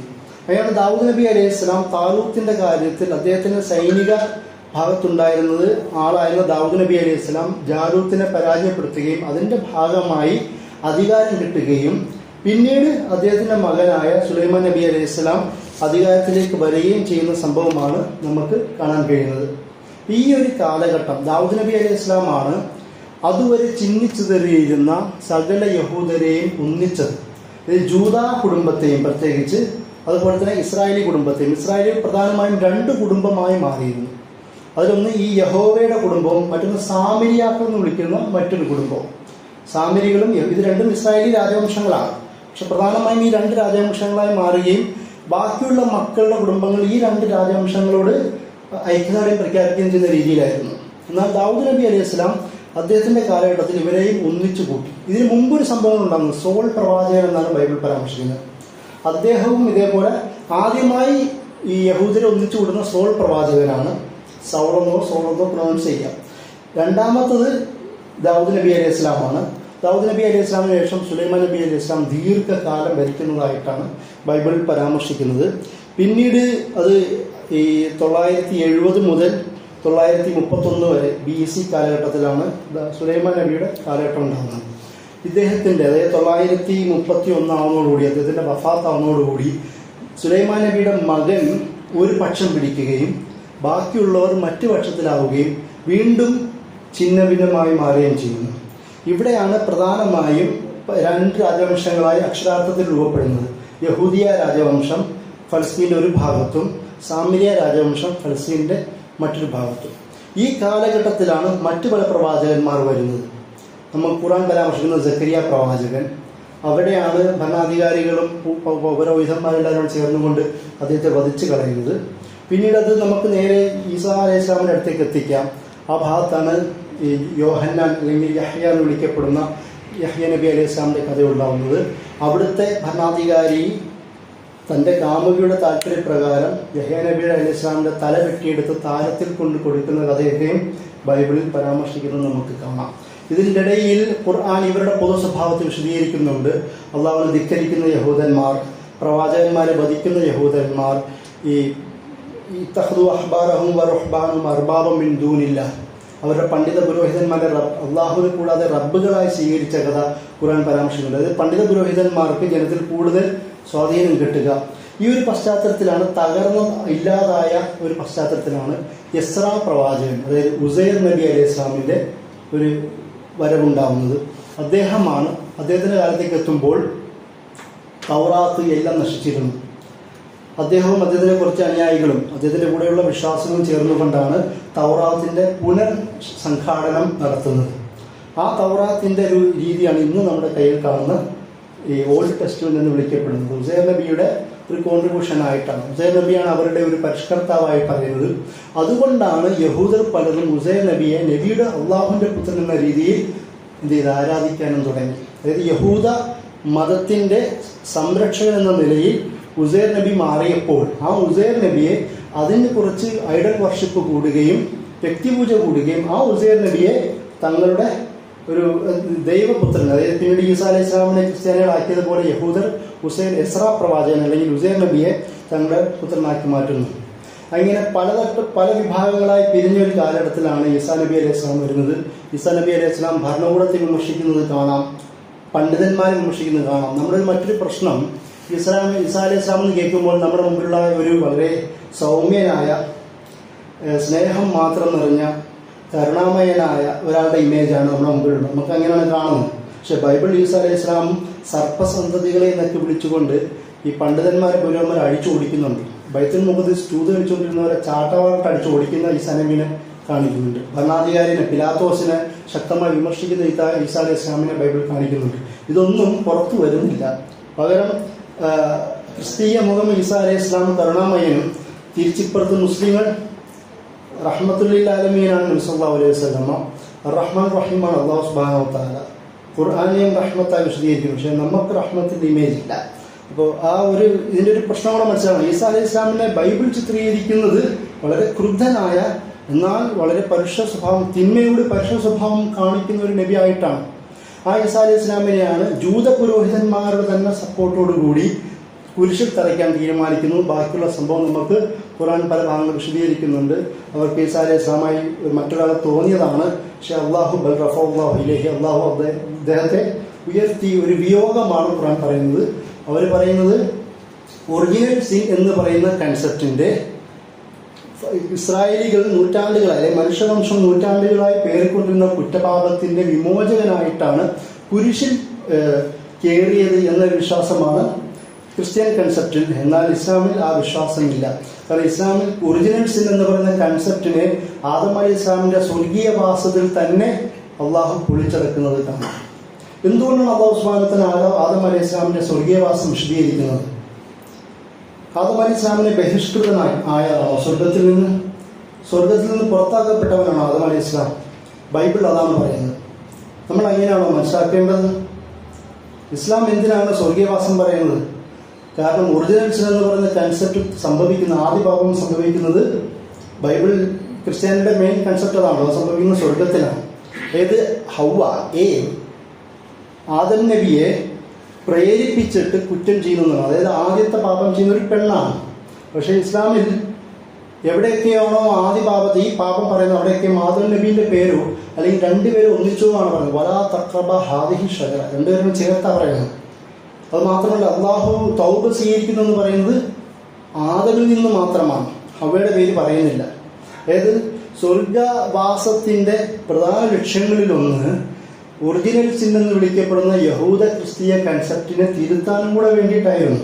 അയാൾ ദാവൂദ് നബി അലൈഹി സ്വലാം താലൂത്തിന്റെ കാര്യത്തിൽ അദ്ദേഹത്തിന്റെ സൈനിക ഭാഗത്തുണ്ടായിരുന്നത് ആളായിരുന്ന ദാവൂദ് നബി അലൈഹി സ്വലാം ജാലൂത്തിനെ പരാജയപ്പെടുത്തുകയും അതിന്റെ ഭാഗമായി അധികാരം കിട്ടുകയും പിന്നീട് അദ്ദേഹത്തിന്റെ മകനായ സുലൈമാൻ നബി അലൈഹി സ്വലാം അധികാരത്തിലേക്ക് വരികയും ചെയ്യുന്ന സംഭവമാണ് നമുക്ക് കാണാൻ കഴിയുന്നത്. ഈ ഒരു കാലഘട്ടം ദാവൂദ് നബി അലൈഹി സ്വലാമാണ് അതുവരെ ചിഹ്നിച്ചിതറിയിരുന്ന സകല യഹൂദരെയും ഒന്നിച്ചത്. ജൂദാ കുടുംബത്തെയും പ്രത്യേകിച്ച് അതുപോലെ തന്നെ ഇസ്രായേലി കുടുംബത്തെയും. ഇസ്രായേലിൽ പ്രധാനമായും 2 കുടുംബമായി മാറിയിരുന്നു. അതിലൊന്ന് ഈ യഹോവയുടെ കുടുംബവും മറ്റൊന്ന് സാമിരിയാക്കൾ എന്ന് വിളിക്കുന്ന മറ്റൊരു കുടുംബവും. സാമിരികളും ഇത് രണ്ടും ഇസ്രായേലി രാജവംശങ്ങളാണ്. പക്ഷെ പ്രധാനമായും ഈ 2 രാജവംശങ്ങളായി മാറുകയും ബാക്കിയുള്ള മക്കളുടെ കുടുംബങ്ങൾ ഈ 2 രാജവംശങ്ങളോട് ഐക്യദാർഢ്യം പ്രഖ്യാപിക്കുകയും ചെയ്യുന്ന രീതിയിലായിരുന്നു. എന്നാൽ ദാവൂദ് നബി അലൈഹി സ്വലാം അദ്ദേഹത്തിന്റെ കാലഘട്ടത്തിൽ ഇവരെയും ഒന്നിച്ചു കൂട്ടി. ഇതിന് മുമ്പൊരു സംഭവം ഉണ്ടാകുന്നു. സോൾ പ്രവാചകൻ എന്നാണ് ബൈബിൾ പരാമർശിക്കുന്നത്. അദ്ദേഹവും ഇതേപോലെ ആദ്യമായി ഈ യഹൂദരെ ഒന്നിച്ചു കൂടുന്ന സോൾ പ്രവാചകനാണ്. സോളെന്നോ പ്രൊനൗൺസ് ചെയ്യാം. രണ്ടാമത്തത് ദാവൂദ് നബി അലൈഹി ഇസ്ലാമാണ്. ദാവൂദ് നബി അലൈഹി ഇസ്ലാമിന് ശേഷം സുലൈമാൻ നബി അലൈഹി ഇസ്ലാം ദീർഘകാലം ഭരിക്കുന്നതായിട്ടാണ് ബൈബിളിൽ പരാമർശിക്കുന്നത്. പിന്നീട് അത് ഈ 970 മുതൽ 931 വരെ BC കാലഘട്ടത്തിലാണ് സുലൈമാൻ നബിയുടെ കാലഘട്ടം ഉണ്ടാകുന്നത്. ഇദ്ദേഹത്തിന്റെ അതായത് 931 ആവുന്നതോടുകൂടി അദ്ദേഹത്തിന്റെ വഫാത്ത് ആവുന്നതോടുകൂടി സുലൈമാൻ നബിയുടെ മകൻ ഒരു പക്ഷം പിടിക്കുകയും ബാക്കിയുള്ളവർ മറ്റു പക്ഷത്തിലാവുകയും വീണ്ടും ഛിന്ന ഭിന്നമായി മാറുകയും ചെയ്യുന്നു. ഇവിടെയാണ് പ്രധാനമായും 2 രാജവംശങ്ങളായി അക്ഷരാർത്ഥത്തിൽ രൂപപ്പെടുന്നത്. യഹൂദിയ രാജവംശം ഫലസ്തീൻ്റെ ഒരു ഭാഗത്തും സാമിരിയ രാജവംശം ഫലസ്തീൻ്റെ മറ്റൊരു ഭാഗത്തും. ഈ കാലഘട്ടത്തിലാണ് മറ്റു പല പ്രവാചകന്മാർ വരുന്നത്. നമ്മൾ ഖുർആൻ പരാമർശിക്കുന്ന സക്കരിയ പ്രവാചകൻ. അവിടെയാണ് ഭരണാധികാരികളും പൗരോഹിതന്മാരെല്ലാവരും ചേർന്നുകൊണ്ട് അദ്ദേഹത്തെ വധിച്ചു കളയുന്നത്. പിന്നീട് അത് നമുക്ക് നേരെ ഈസാ അലൈഹി ഇസ്ലാമിൻ്റെ അടുത്തേക്ക് എത്തിക്കാം. ആ ഭാഗത്താണ് ഈ യോഹന്നാൻ അല്ലെങ്കിൽ യഹ്യ എന്ന് വിളിക്കപ്പെടുന്ന യഹ്യ നബി അലൈഹി ഇസ്ലാമിൻ്റെ കഥയുണ്ടാവുന്നത്. അവിടുത്തെ ഭരണാധികാരി തൻ്റെ കാമുകിയുടെ താല്പര്യപ്രകാരം യഹ്യ നബി അലൈഹി ഇസ്ലാമിൻ്റെ തല വെട്ടിയെടുത്ത് താരത്തിൽ കൊണ്ട് കൊടുക്കുന്ന കഥയൊക്കെയും ബൈബിളിൽ പരാമർശിക്കുന്നത് നമുക്ക് കാണാം. ഇതിൻ്റെ ഇടയിൽ ഖുർആൻ ഇവരുടെ പൊതു സ്വഭാവത്തെ വിശദീകരിക്കുന്നുണ്ട്. അള്ളാഹുവിനെ ധിക്കരിക്കുന്ന യഹൂദന്മാർ, പ്രവാചകന്മാരെ വധിക്കുന്ന യഹൂദന്മാർ, ഈ ഇത്തഖ്ദു അഹ്ബാറഹും വറുഹ്ബാനും അർബാബം മിൻ ദൂനില്ലാഹ്, അവരുടെ പണ്ഡിത പുരോഹിതന്മാരെ അള്ളാഹുവിനെ കൂടാതെ റബ്ബുകളായി സ്വീകരിച്ച കഥ ഖുർആൻ പരാമർശിക്കുന്നുണ്ട്. അതായത് പണ്ഡിത പുരോഹിതന്മാർക്ക് ജനത്തിൽ കൂടുതൽ സ്വാധീനം കിട്ടുക. ഈ ഒരു പശ്ചാത്തലത്തിലാണ്, തകർന്ന് ഇല്ലാതായ ഒരു പശ്ചാത്തലത്തിലാണ് യസ്രാ പ്രവാചകൻ, അതായത് ഉസൈർ നബി അലൈഹി ഇസ്ലാമിൻ്റെ ഒരു വരവുണ്ടാവുന്നത്. അദ്ദേഹത്തിൻ്റെ കാലത്തേക്ക് എത്തുമ്പോൾ തൗറാത്ത് എല്ലാം നശിച്ചിരുന്നു. അദ്ദേഹവും അദ്ദേഹത്തിൻ്റെ കുറച്ച് അനുയായികളും അദ്ദേഹത്തിൻ്റെ കൂടെയുള്ള വിശ്വാസങ്ങളും ചേർന്നുകൊണ്ടാണ് തൗറാത്തിൻ്റെ പുനർസംഘാടനം നടത്തുന്നത്. ആ തൗറാത്തിൻ്റെ ഒരു രീതിയാണ് ഇന്ന് നമ്മുടെ കയ്യിൽ കാണുന്ന ഈ ഓൾഡ് ടെസ്റ്റ്മെന്റ് എന്ന് വിളിക്കപ്പെടുന്നത്. ഉസൈർ നബിയുടെ ഒരു കോൺട്രിബ്യൂഷൻ ആയിട്ടാണ്. ഉസൈർ നബിയാണ് അവരുടെ ഒരു പരിഷ്കർത്താവായി പറയുന്നത്. അതുകൊണ്ടാണ് യഹൂദർ പലരും ഉസൈർ നബിയെ നബിയുടെ അള്ളാഹുവിൻ്റെ പുത്രൻ എന്ന രീതിയിൽ ആരാധിക്കാനും തുടങ്ങി. അതായത് യഹൂദ മതത്തിൻ്റെ സംരക്ഷകൻ എന്ന നിലയിൽ ഉസൈർ നബി മാറിയപ്പോൾ ആ ഉസൈർ നബിയെ അതിന് കുറച്ച് ഐഡൽ വർഷിപ്പ് കൂടുകയും വ്യക്തിപൂജ കൂടുകയും ആ ഉസൈർ നബിയെ തങ്ങളുടെ ഒരു ദൈവപുത്രൻ, അതായത് പിന്നീട് ഈസാ അലൈഹി ഇസ്ലാമിനെ ക്രിസ്ത്യാനികളാക്കിയതുപോലെ യഹൂദർ യസ്രാ പ്രവാചകൻ അല്ലെങ്കിൽ ഉസൈർ നബിയെ തങ്ങളുടെ പുത്രനാക്കി മാറ്റുന്നു. അങ്ങനെ പല വിഭാഗങ്ങളായി പിരിഞ്ഞൊരു കാലഘട്ടത്തിലാണ് ഈസാ നബി അലൈഹി ഇസ്ലാം വരുന്നത്. ഈസാ നബി അലൈഹി ഇസ്ലാം ഭരണകൂടത്തെ വിമർശിക്കുന്നത് കാണാം, പണ്ഡിതന്മാരെ വിമർശിക്കുന്നത് കാണാം. നമ്മുടെ മറ്റൊരു പ്രശ്നം, ഈസാ അലൈഹി ഇസ്ലാം എന്ന് കേൾക്കുമ്പോൾ നമ്മുടെ മുമ്പിലുള്ള ഒരു വളരെ സൗമ്യനായ, സ്നേഹം മാത്രം നിറഞ്ഞ, കരുണാമയനായ ഒരാളുടെ ഇമേജാണ് നമ്മുടെ മുമ്പിലുള്ളത്. നമുക്ക് അങ്ങനെയാണ് കാണുന്നത്. പക്ഷെ ബൈബിൾ ഈസാ അലൈഹി ഇസ്ലാം സർപ്പസന്തതികളെ എന്നൊക്കെ വിളിച്ചുകൊണ്ട് ഈ പണ്ഡിതന്മാരെ പുരോഗമനം അഴിച്ചു ഓടിക്കുന്നുണ്ട്. ബൈത്തുൽ മുഖദ്ദിസ് ചൂത് കളിച്ചുകൊണ്ടിരുന്നവരെ ചാട്ടവാട്ട് അടിച്ചു ഓടിക്കുന്ന ഈസാ നബിനെ കാണിക്കുന്നുണ്ട്. ഭരണാധികാരിനെ പിലാത്തോസിനെ ശക്തമായി വിമർശിക്കുന്ന ഈസാ അലൈഹി ഇസ്ലാമിനെ ബൈബിൾ കാണിക്കുന്നുണ്ട്. ഇതൊന്നും പുറത്തു വരുന്നില്ല. പകരം ക്രിസ്തീയ മുഖം ഈസാ അലൈഹി ഇസ്ലാം കരുണാമയനും, തിരിച്ചിപ്പുറത്ത് മുസ്ലിങ്ങൾ റഹ്മത്തുല്ലിൽ ആലമീനാണ് നബി സല്ലല്ലാഹു അലൈഹി വസല്ലമ, റഹ്മാൻ റഹീമാണ് അല്ലാഹു സുബ്ഹാനഹു വ തആല. ഖുർആനെയും റഹ്മത്തായി വിശദീകരിക്കും. പക്ഷേ നമുക്ക് റഹ്മത്തിൻ്റെ ഇമേജ് ഇല്ല. അപ്പോൾ ഇതിൻ്റെ ഒരു പ്രശ്നം കൂടെ മനസ്സിലാക്കണം. ഈസാ അലൈഹി ഇസ്ലാമിനെ ബൈബിൾ ചിത്രീകരിക്കുന്നത് വളരെ ക്രുദ്ധനായ, എന്നാൽ വളരെ പരുഷ സ്വഭാവം, തിന്മയുടെ പരുഷ സ്വഭാവം കാണിക്കുന്ന ഒരു നബി ആയിട്ടാണ്. ആ ഈസാ അലൈഹി ഇസ്ലാമിനെയാണ് ജൂത പുരോഹിതന്മാരുടെ തന്നെ സപ്പോർട്ടോടുകൂടി കുരിശിൽ തറയ്ക്കാൻ തീരുമാനിക്കുന്നു. ബാക്കിയുള്ള സംഭവം നമുക്ക് ഖുർആൻ പല ഭാഗങ്ങൾ വിശദീകരിക്കുന്നുണ്ട്. അവർക്ക് ഈസാ അലൈഹി ഇസ്ലാമായി മറ്റൊരാളെ തോന്നിയതാണ്. പക്ഷെ അള്ളാഹു ഇലൈഹി, അള്ളാഹു അദ്ദേഹത്തെ ഉയർത്തി. ഒരു വിയോഗമാണ് ഖുർആൻ പറയുന്നത്. അവർ പറയുന്നത് ഒറിജിനൽ സിൻ എന്ന് പറയുന്ന കൺസെപ്റ്റിൻ്റെ ഇസ്രായേലികൾ നൂറ്റാണ്ടുകളായി, അല്ലെങ്കിൽ മനുഷ്യവംശം നൂറ്റാണ്ടുകളായി പേറിക്കൊണ്ടിരുന്ന കുറ്റപാപത്തിൻ്റെ വിമോചകനായിട്ടാണ് കുരിശിൽ കയറിയത് എന്നൊരു വിശ്വാസമാണ് ക്രിസ്ത്യൻ കൺസെപ്റ്റിൽ. എന്നാൽ ഇസ്ലാമിൽ ആ വിശ്വാസമില്ല. കാരണം ഇസ്ലാമിൽ ഒറിജിനൽ സിൻ എന്ന് പറയുന്ന കൺസെപ്റ്റിനെ ആദം അലൈഹി ഇസ്ലാമിൻ്റെ സ്വർഗീയ വാസത്തിൽ തന്നെ അള്ളാഹു പൊളിച്ചടക്കുന്നത് കാണാം. എന്തുകൊണ്ടാണ് അള്ളാഹു സുബ്ഹാനഹു വ തആല ആദം അലൈഹി ഇസ്ലാമിൻ്റെ സ്വർഗീയവാസം വിശദീകരിക്കുന്നത്? ആദം അലൈഹി ഇസ്ലാമിനെ ബഹിഷ്കൃതനായി ആയതാണോ? സ്വർഗത്തിൽ നിന്ന് പുറത്താക്കപ്പെട്ടവനാണ് ആദം അലൈഹി ഇസ്ലാം. ബൈബിൾ അതാണ് പറയുന്നത്. നമ്മൾ അങ്ങനെയാണോ മനസ്സിലാക്കേണ്ടത്? ഇസ്ലാം എന്തിനാണ് സ്വർഗീയവാസം പറയുന്നത്? കാരണം ഒറിജിനൽ സിൻ എന്ന് പറയുന്ന കൺസെപ്റ്റ് ആദ്യ പാപം സംഭവിക്കുന്നത് ബൈബിൾ ക്രിസ്ത്യാനിയുടെ മെയിൻ കൺസെപ്റ്റ് അതാണല്ലോ, സംഭവിക്കുന്നത് സ്വർഗത്തിലാണ്. അതായത് ഹവ്വ ആദം നബിയെ പ്രേരിപ്പിച്ചിട്ട് കുറ്റം ചെയ്യുന്നതാണ്. അതായത് ആദ്യത്തെ പാപം ചെയ്യുന്ന ഒരു പെണ്ണാണ്. പക്ഷേ ഇസ്ലാമിൽ എവിടെയൊക്കെയാണോ ആദ്യ പാപത്തെ ഈ പാപം പറയുന്നത് അവിടെയൊക്കെ ആദം നബീൻ്റെ പേരോ അല്ലെങ്കിൽ രണ്ടുപേരും ഒന്നിച്ചോ ആണ് പറയുന്നത്. വലാ തഖറബ ഹാദിഹി ഷജറ, രണ്ടുപേരും ചേർത്താ പറയുന്നത്. അത് മാത്രമല്ല, അള്ളാഹു തൗബ സ്വീകരിക്കുന്നു എന്ന് പറയുന്നത് ആദമിൽ നിന്ന് മാത്രമാണ്, ഹവ്വയുടെ പേര് പറയുന്നില്ല. അതായത് സ്വർഗവാസത്തിൻ്റെ പ്രധാന ലക്ഷ്യങ്ങളിലൊന്ന് ഒറിജിനൽ സിൻ എന്ന് വിളിക്കപ്പെടുന്ന യഹൂദ ക്രിസ്തീയ കൺസെപ്റ്റിനെ തിരുത്താനും കൂടെ വേണ്ടിയിട്ടായിരുന്നു.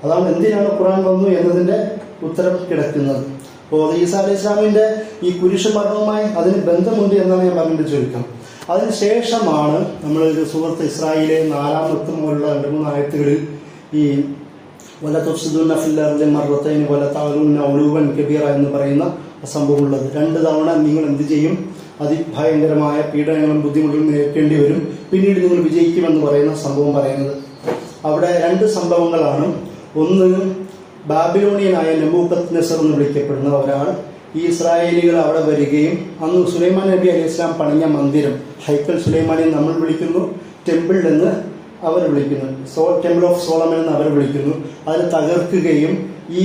അതാണ് എന്തിനാണ് ഖുർആൻ വന്നു എന്നതിൻ്റെ ഉത്തരം കിടക്കുന്നത്. അപ്പോൾ ഈസാ അലൈഹി ഇസ്ലാമിൻ്റെ ഈ കുരിശ് മരണവുമായി അതിന് ബന്ധമുണ്ട് എന്നാണ് ഞാൻ പറഞ്ഞിട്ട് ചുരുക്കം. അതിനുശേഷമാണ് നമ്മൾ സൂറത്ത് ഇസ്രായേലിലെ 4 മുതലുള്ള 2-3 ആയത്തുകളിൽ ഈ വല തുഫ്സിദൂന ഫിൽ അർളി മർറത്തൈൻ വല തഅലൂന ഉലൂവൻ കബീറ എന്ന് പറയുന്ന സംഭവമുള്ളത്. 2 തവണ നിങ്ങൾ എന്ത് ചെയ്യും? അതിഭയങ്കരമായ പീഡനങ്ങളും ബുദ്ധിമുട്ടുകളും നേരിടേണ്ടി വരും, പിന്നീട് നിങ്ങൾ വിജയിക്കുമെന്ന് പറയുന്ന സംഭവം പറയുന്നത്. അവിടെ രണ്ട് സംഭവങ്ങളാണ്. ഒന്ന്, ബാബിലോണിയനായ നെബൂഖദ്നേസർ എന്ന് വിളിക്കപ്പെടുന്ന ഒരാൾ ഈ ഇസ്രായേലികൾ അവിടെ വരികയും അന്ന് സുലൈമാൻ നബി അലൈഹി ഇസ്ലാം പണിഞ്ഞ മന്ദിരം, ഹൈക്കൽ സുലൈമാനെ നമ്മൾ വിളിക്കുന്നു, ടെമ്പിൾ എന്ന് അവർ വിളിക്കുന്നു, ടെമ്പിൾ ഓഫ് സോളമൻ എന്ന് അവർ വിളിക്കുന്നു, അതിനെ തകർക്കുകയും ഈ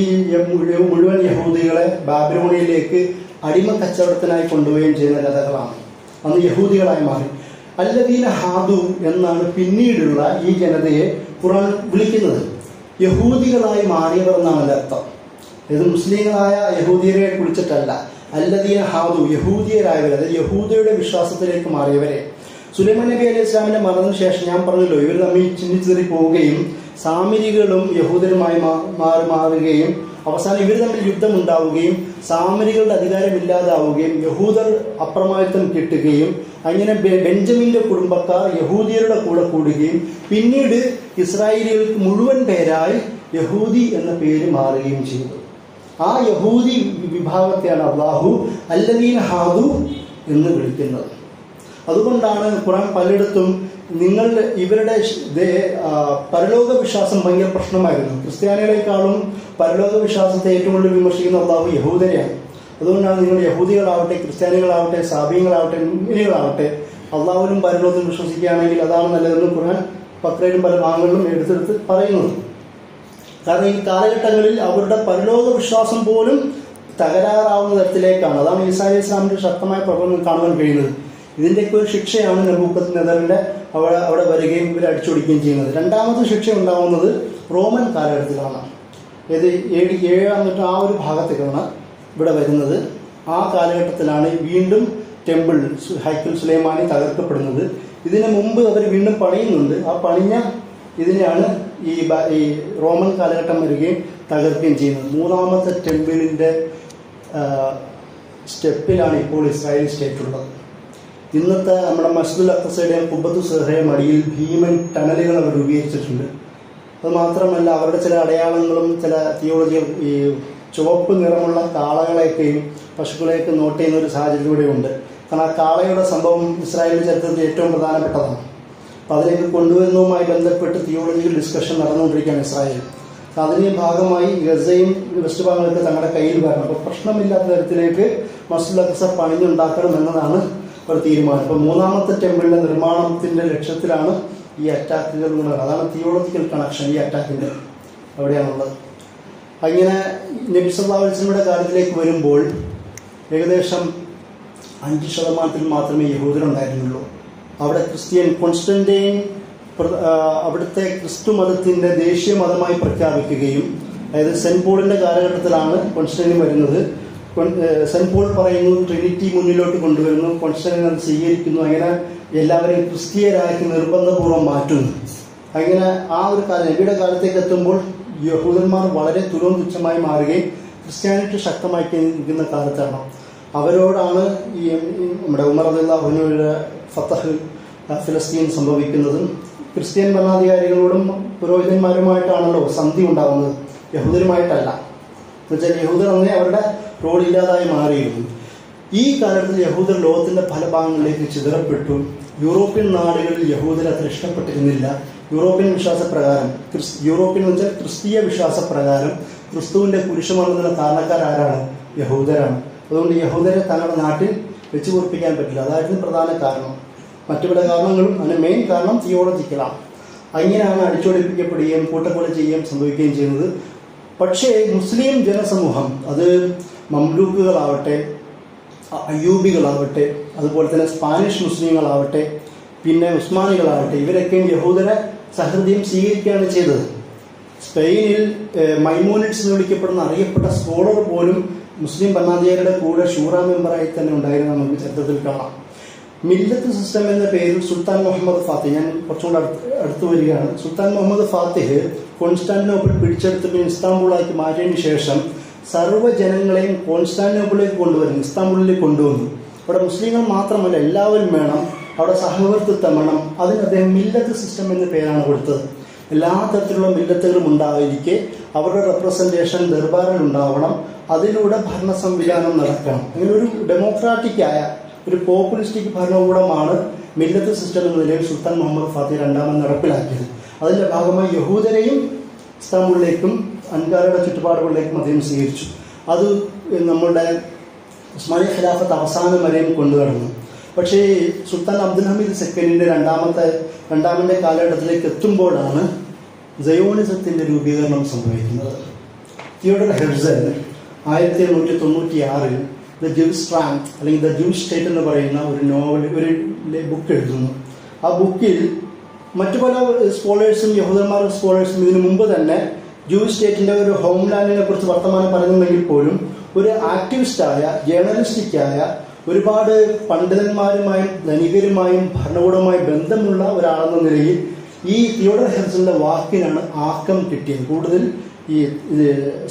മുഴുവൻ യഹൂദികളെ ബാബിലോണിയയിലേക്ക് അടിമ കച്ചവടത്തിനായി കൊണ്ടുപോവുകയും ചെയ്യുന്ന കഥകളാണ്. അന്ന് യഹൂദികളായി മാറി. അല്ലദീന ഹാദു എന്നാണ് പിന്നീടുള്ള ഈ ജനതയെ ഖുർആൻ വിളിക്കുന്നത്. യഹൂദികളായി മാറിയവർ എന്നാണ് അതിൻ്റെ അർത്ഥം. ഇത് മുസ്ലിങ്ങളായ യഹൂദിയരെ കുറിച്ചിട്ടല്ല. അല്ലദീന ഹാദു, യഹൂദിയരായവർ, അതായത് യഹൂദയുടെ വിശ്വാസത്തിലേക്ക് മാറിയവരെ. സുലൈമാൻ നബി അലൈഹി ഇസ്ലാമിന്റെ മരണത്തിന് ശേഷം ഞാൻ പറഞ്ഞല്ലോ, ഇവർ തമ്മിൽ ചിന്തിച്ചേറി പോവുകയും സാമരികളും യഹൂദരുമായി മാറുകയും അവസാനം ഇവർ തമ്മിൽ യുദ്ധമുണ്ടാവുകയും സാമരികളുടെ അധികാരമില്ലാതാവുകയും യഹൂദർ അപ്രമാദിത്വം കിട്ടുകയും അങ്ങനെ ബെഞ്ചമിന്റെ കുടുംബക്കാർ യഹൂദിയരുടെ കൂടെ കൂടുകയും പിന്നീട് ഇസ്രായേലികൾക്ക് മുഴുവൻ പേരായി യഹൂദി എന്ന പേര് മാറുകയും ചെയ്തു. ആ യഹൂദി വിഭാഗത്തെയാണ് അല്ലാഹു അല്ലദീന ഹാദു എന്ന് വിളിക്കുന്നത്. അതുകൊണ്ടാണ് ഖുർആൻ പലയിടത്തും നിങ്ങൾ ഇവരുടെ പരലോക വിശ്വാസം ഭയങ്കര പ്രശ്നമായിരുന്നു. ക്രിസ്ത്യാനികളെക്കാളും പരലോക വിശ്വാസത്തെ ഏറ്റവും കൂടുതൽ വിമർശിക്കുന്ന അല്ലാഹു യഹൂദരെയാണ്. അതുകൊണ്ടാണ് നിങ്ങൾ യഹൂദികളാവട്ടെ, ക്രിസ്ത്യാനികളാവട്ടെ, സാബിയങ്ങളാവട്ടെ, മുഅ്മിനീകളാവട്ടെ, അള്ളാഹുവിലും പരലോകത്തിലും വിശ്വസിക്കുകയാണെങ്കിൽ അതാണ് നല്ലതെന്ന് ഖുർആൻ ബഖറയിലും പല ഭാഗങ്ങളിലും എടുത്തെടുത്ത് പറയുന്നത്. കാരണം ഈ കാലഘട്ടങ്ങളിൽ അവരുടെ പരലോക വിശ്വാസം പോലും തകരാറാവുന്ന തരത്തിലേക്കാണ്. അതാണ് ഈസാ അലൈഹി ഇസ്ലാമിന്റെ ശക്തമായ പ്രബന്ധം കാണുവാൻ കഴിയുന്നത്. ഇതിൻ്റെയൊക്കെ ഒരു ശിക്ഷയാണ് നെബൂഖദ്നേസറിന്റെ അവിടെ വരികയും ഇവർ അടിച്ചൊടിക്കുകയും ചെയ്യുന്നത്. രണ്ടാമത്തെ ശിക്ഷ ഉണ്ടാവുന്നത് റോമൻ കാലഘട്ടത്തിലാണ്. ഏത് AD 7-ാം നൂറ്റാണ്ട് ആ ഒരു ഭാഗത്തേക്കാണ് ഇവിടെ വരുന്നത്. ആ കാലഘട്ടത്തിലാണ് വീണ്ടും ടെമ്പിൾ ഹൈക്കൽ സുലൈമാനി തകർക്കപ്പെടുന്നത്. ഇതിനു മുമ്പ് അവർ വീണ്ടും പണിയുന്നുണ്ട്. ആ പണിഞ്ഞ ഇതിനെയാണ് ഈ റോമൻ കാലഘട്ടം വരികയും തകർക്കുകയും ചെയ്യുന്നത്. മൂന്നാമത്തെ ടെമ്പിളിന്റെ സ്റ്റെപ്പിലാണ് ഇപ്പോൾ ഇസ്രായേൽ സ്റ്റേറ്റ് ഉള്ളത്. ഇന്നത്തെ നമ്മുടെ മസ്ജിദുൽ അഖ്സയുടെയും ഖുബ്ബത്തു സഹ്റയുടെയും അടിയിൽ ഭീമൻ ടണലുകൾ അവർ രൂപീകരിച്ചിട്ടുണ്ട്. അത് മാത്രമല്ല അവരുടെ ചില അടയാളങ്ങളും ചില തിയോളജികൾ ഈ ചുവപ്പ് നിറമുള്ള കാളകളെയൊക്കെയും പശുക്കളെയൊക്കെ നോട്ട് ചെയ്യുന്ന ഒരു സാഹചര്യം കൂടെ ഉണ്ട്. കാരണം ആ കാളയുടെ സംഭവം ഇസ്രായേലിന്റെ ചരിത്രത്തിൽ ഏറ്റവും പ്രധാനപ്പെട്ടതാണ്. അപ്പോൾ അതിലേക്ക് കൊണ്ടുവരുന്നതുമായി ബന്ധപ്പെട്ട് തിയോളജിക്കൽ ഡിസ്കഷൻ നടന്നുകൊണ്ടിരിക്കുകയാണ് ഇസ്രായേൽ. അതിൻ്റെ ഭാഗമായി ഗസയും വെസ്റ്റ് ഭാഗങ്ങളൊക്കെ തങ്ങളുടെ കയ്യിൽ വരണം. അപ്പോൾ പ്രശ്നമില്ലാത്ത തരത്തിലേക്ക് മസ്ജിദുൽ അഖ്സ പണിഞ്ഞുണ്ടാക്കണം എന്നതാണ് ഒരു തീരുമാനം. ഇപ്പോൾ മൂന്നാമത്തെ ടെമ്പിളിന്റെ നിർമ്മാണത്തിന്റെ ലക്ഷ്യത്തിലാണ് ഈ അറ്റാക്കുകൾ ഉള്ളത്. അതാണ് തിയോളജിക്കൽ കണക്ഷൻ ഈ അറ്റാക്കിന്റെ അവിടെയാണുള്ളത്. അങ്ങനെ നബി സല്ലല്ലാഹു അലൈഹി വസല്ലമയുടെ കാലത്തിലേക്ക് വരുമ്പോൾ ഏകദേശം 5% മാത്രമേ യഹൂദരുണ്ടായിരുന്നുള്ളൂ. അവിടെ ക്രിസ്ത്യൻ കോൺസ്റ്റന്റൈൻ അവിടുത്തെ ക്രിസ്തു മതത്തിന്റെ ദേശീയ മതമായി പ്രഖ്യാപിക്കുകയും, അതായത് സെന്റ് പോളിന്റെ കാലഘട്ടത്തിലാണ് കോൺസ്റ്റന്റൈൻ വരുന്നത്. സെന്റ് പോൾ പറയുന്നു ട്രിനിറ്റി മുന്നിലോട്ട് കൊണ്ടുവരുന്നു, കോൺസ്റ്റന്റൈൻ അത് സ്വീകരിക്കുന്നു. അങ്ങനെ എല്ലാവരെയും ക്രിസ്തീയരാക്കി നിർബന്ധപൂർവ്വം മാറ്റുന്നു. അങ്ങനെ ആ ഒരു കാലം നബിയുടെ കാലത്തേക്ക് എത്തുമ്പോൾ യഹൂദന്മാർ വളരെ തുലവും തുച്ഛമായി മാറുകയും ക്രിസ്ത്യാനിറ്റി ശക്തമായി നിൽക്കുന്ന കാലത്താണ്. അവരോടാണ് ഈ നമ്മുടെ ഉമർ റളിയല്ലാഹു അൻഹുവിന്റെ ഫതഹ് ഫലസ്തീൻ സംഭവിക്കുന്നതും. ക്രിസ്ത്യൻ ഭരണാധികാരികളോടും പുരോഹിതന്മാരുമായിട്ടാണല്ലോ സന്ധി ഉണ്ടാകുന്നത്, യഹൂദരുമായിട്ടല്ല. എന്നുവെച്ചാൽ യഹൂദർ അന്നേ അവരുടെ റോൾ ഇല്ലാതായി മാറിയിരുന്നു. ഈ കാലഘട്ടത്തിൽ യഹൂദർ ലോകത്തിന്റെ പല ഭാഗങ്ങളിലേക്ക് ചിതറപ്പെട്ടു. യൂറോപ്യൻ നാടുകളിൽ യഹൂദർ അത്ര ഇഷ്ടപ്പെട്ടിരുന്നില്ല. യൂറോപ്യൻ വിശ്വാസപ്രകാരം, യൂറോപ്യൻ എന്ന് വെച്ചാൽ ക്രിസ്തീയ വിശ്വാസപ്രകാരം ക്രിസ്തുവിന്റെ കുരിശുമരണത്തിന് കാരണക്കാരാരാണ്? യഹൂദരാണ്. അതുകൊണ്ട് യഹൂദരെ തങ്ങളുടെ നാട്ടിൽ വെച്ചു പൊറിപ്പിക്കാൻ പറ്റില്ല. അതായിരുന്നു പ്രധാന കാരണം. മറ്റു പല കാരണങ്ങളും, അതിന് മെയിൻ കാരണം തിയോളജിക്കലാണ്. അങ്ങനെയാണ് അടിച്ചോടിപ്പിക്കപ്പെടുകയും കൂട്ടക്കൊല ചെയ്യുകയും സംഭവിക്കുകയും ചെയ്യുന്നത്. പക്ഷേ മുസ്ലിം ജനസമൂഹം, അത് മംലൂക്കുകളാവട്ടെ, അയ്യൂബികളാവട്ടെ, അതുപോലെ തന്നെ സ്പാനിഷ് മുസ്ലിങ്ങളാവട്ടെ, പിന്നെ ഉസ്മാനികളാവട്ടെ, ഇവരൊക്കെയും യഹൂദരെ സഹൃദയം സ്വീകരിക്കുകയാണ് ചെയ്തത്. സ്പെയിനിൽ മൈമോനിഡ്സ് എന്ന് വിളിക്കപ്പെടുന്ന അറിയപ്പെട്ട സ്കോളർ പോലും മുസ്ലിം ഭരണാധികാരിയുടെ കൂടെ ഷൂറ മെമ്പറായി തന്നെ ഉണ്ടായിരുന്നു. നമുക്ക് ചരിത്രത്തിൽ കാണാം. മില്ലത്ത് സിസ്റ്റം എന്ന പേരിൽ സുൽത്താൻ മുഹമ്മദ് ഫാത്തിഹ്, ഞാൻ കുറച്ചുകൂടെ അടുത്ത് വരികയാണ്. സുൽത്താൻ മുഹമ്മദ് ഫാത്തിഹ് കോൺസ്റ്റാന്റിനോപ്പിൾ പിടിച്ചെടുത്ത് ഇസ്താംബൂളാക്കി മാറ്റിയതിനു ശേഷം സർവ്വജനങ്ങളെയും കോൺസ്റ്റാന്റിനോപ്പിളിലേക്ക് കൊണ്ടുവരുന്നു, ഇസ്താംബൂളിലേക്ക് കൊണ്ടുവന്നു. അവിടെ മുസ്ലിങ്ങൾ മാത്രമല്ല എല്ലാവരും വേണം, അവിടെ സഹവർത്തിത്വം വേണം. അതിന് അദ്ദേഹം മില്ലത്ത് സിസ്റ്റം എന്ന പേരാണ് കൊടുത്തത്. എല്ലാ തരത്തിലുള്ള മില്ലത്തുകളും ഉണ്ടായിരിക്കെ അവരുടെ റെപ്രസെന്റേഷൻ ദർബാറിൽ ഉണ്ടാവണം. അതിലൂടെ ഭരണ സംവിധാനം നടക്കണം. അങ്ങനെ ഒരു ഡെമോക്രാറ്റിക്കായ ഒരു പോപ്പുലിസ്റ്റിക് ഭരണകൂടമാണ് മില്ലത്ത് സിസ്റ്റം എന്ന നിലയിൽ സുൽത്താൻ മുഹമ്മദ് ഫാത്തിഹ് രണ്ടാമൻ നടപ്പിലാക്കിയത്. അതിൻ്റെ ഭാഗമായി യഹൂദരെയും ഇസ്താംബുളിലേക്കും അൻകാരയുടെ ചുറ്റുപാടുകളിലേക്കും അദ്ദേഹം സ്വീകരിച്ചു. അത് നമ്മളുടെ ഉസ്മാനി ഖിലാഫത്ത് അവസാനം വരെയും കൊണ്ടുനടന്നു. പക്ഷേ സുൽത്താൻ അബ്ദുൽ ഹമീദ് സെക്കൻഡിൻ്റെ രണ്ടാമൻ്റെ കാലഘട്ടത്തിലേക്ക് എത്തുമ്പോഴാണ് സയോണിസത്തിൻ്റെ രൂപീകരണം സംഭവിക്കുന്നത്. തിയോഡർ ഹെർസൽ 1896 ദ ജൂസ് സ്ട്രാങ്ത് അല്ലെങ്കിൽ ദ ജൂസ് സ്റ്റേറ്റ് എന്ന് പറയുന്ന ഒരു ബുക്ക് എഴുതുന്നു. ആ ബുക്കിൽ മറ്റു പല സ്കോളേഴ്സും യഹൂദന്മാരും സ്കോളേഴ്സും ഇതിനു മുമ്പ് തന്നെ ജൂസ് സ്റ്റേറ്റിൻ്റെ ഒരു ഹോംലാൻഡിനെ കുറിച്ച് വർത്തമാനം പറയുന്നുണ്ടെങ്കിൽ പോലും ഒരു ആക്ടിവിസ്റ്റായ ജേർണലിസ്റ്റിക്കായ ഒരുപാട് പണ്ഡിതന്മാരുമായും ധനികരുമായും ഭരണകൂടവുമായും ബന്ധമുള്ള ഒരാളെന്ന നിലയിൽ ഈ തിയോഡർ ഹെർസലിൻ്റെ വാക്കിനാണ് ആക്കം കിട്ടിയത്, കൂടുതൽ ഈ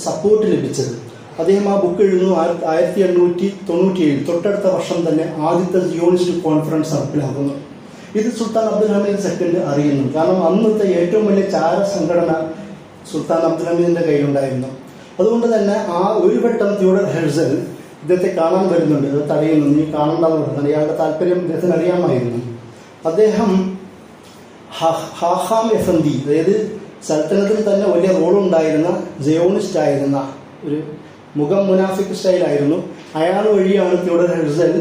സപ്പോർട്ട് ലഭിച്ചത്. അദ്ദേഹം ആ ബുക്ക് എഴുതുന്നു 1897, തൊട്ടടുത്ത വർഷം തന്നെ ആദ്യത്തെ സിയോണിസ്റ്റ് കോൺഫറൻസ് നടപ്പിലാക്കുന്നു. ഇത് സുൽത്താൻ അബ്ദുൽ ഹമീദ് സെക്കൻഡ് അറിയുന്നു. കാരണം അന്നത്തെ ഏറ്റവും വലിയ ചാര സംഘടന സുൽത്താൻ അബ്ദുൽ ഹമീദിൻ്റെ കയ്യിലുണ്ടായിരുന്നു. അതുകൊണ്ട് തന്നെ ആ ഒരു വട്ടം തിയോഡർ ഹെർസൽ ഇദ്ദേഹത്തെ കാണാൻ വരുന്നുണ്ട്. ഇത് തടയുന്നു, നീ കാണണ്ടെന്ന് പറയുന്നത്. അയാളുടെ താല്പര്യം ഇദ്ദേഹത്തിന് അറിയാമായിരുന്നു. അദ്ദേഹം ഹാഹാം എഫന്തി, അതായത് സൽത്തനത്തിൽ തന്നെ വലിയ റോളുണ്ടായിരുന്ന സയോണിസ്റ്റ് ആയിരുന്ന ഒരു മുഖം മുനാഫിക് സ്റ്റൈലായിരുന്നു. അയാൾ വഴിയാണ് തിയോഡർ ഹെർസൽ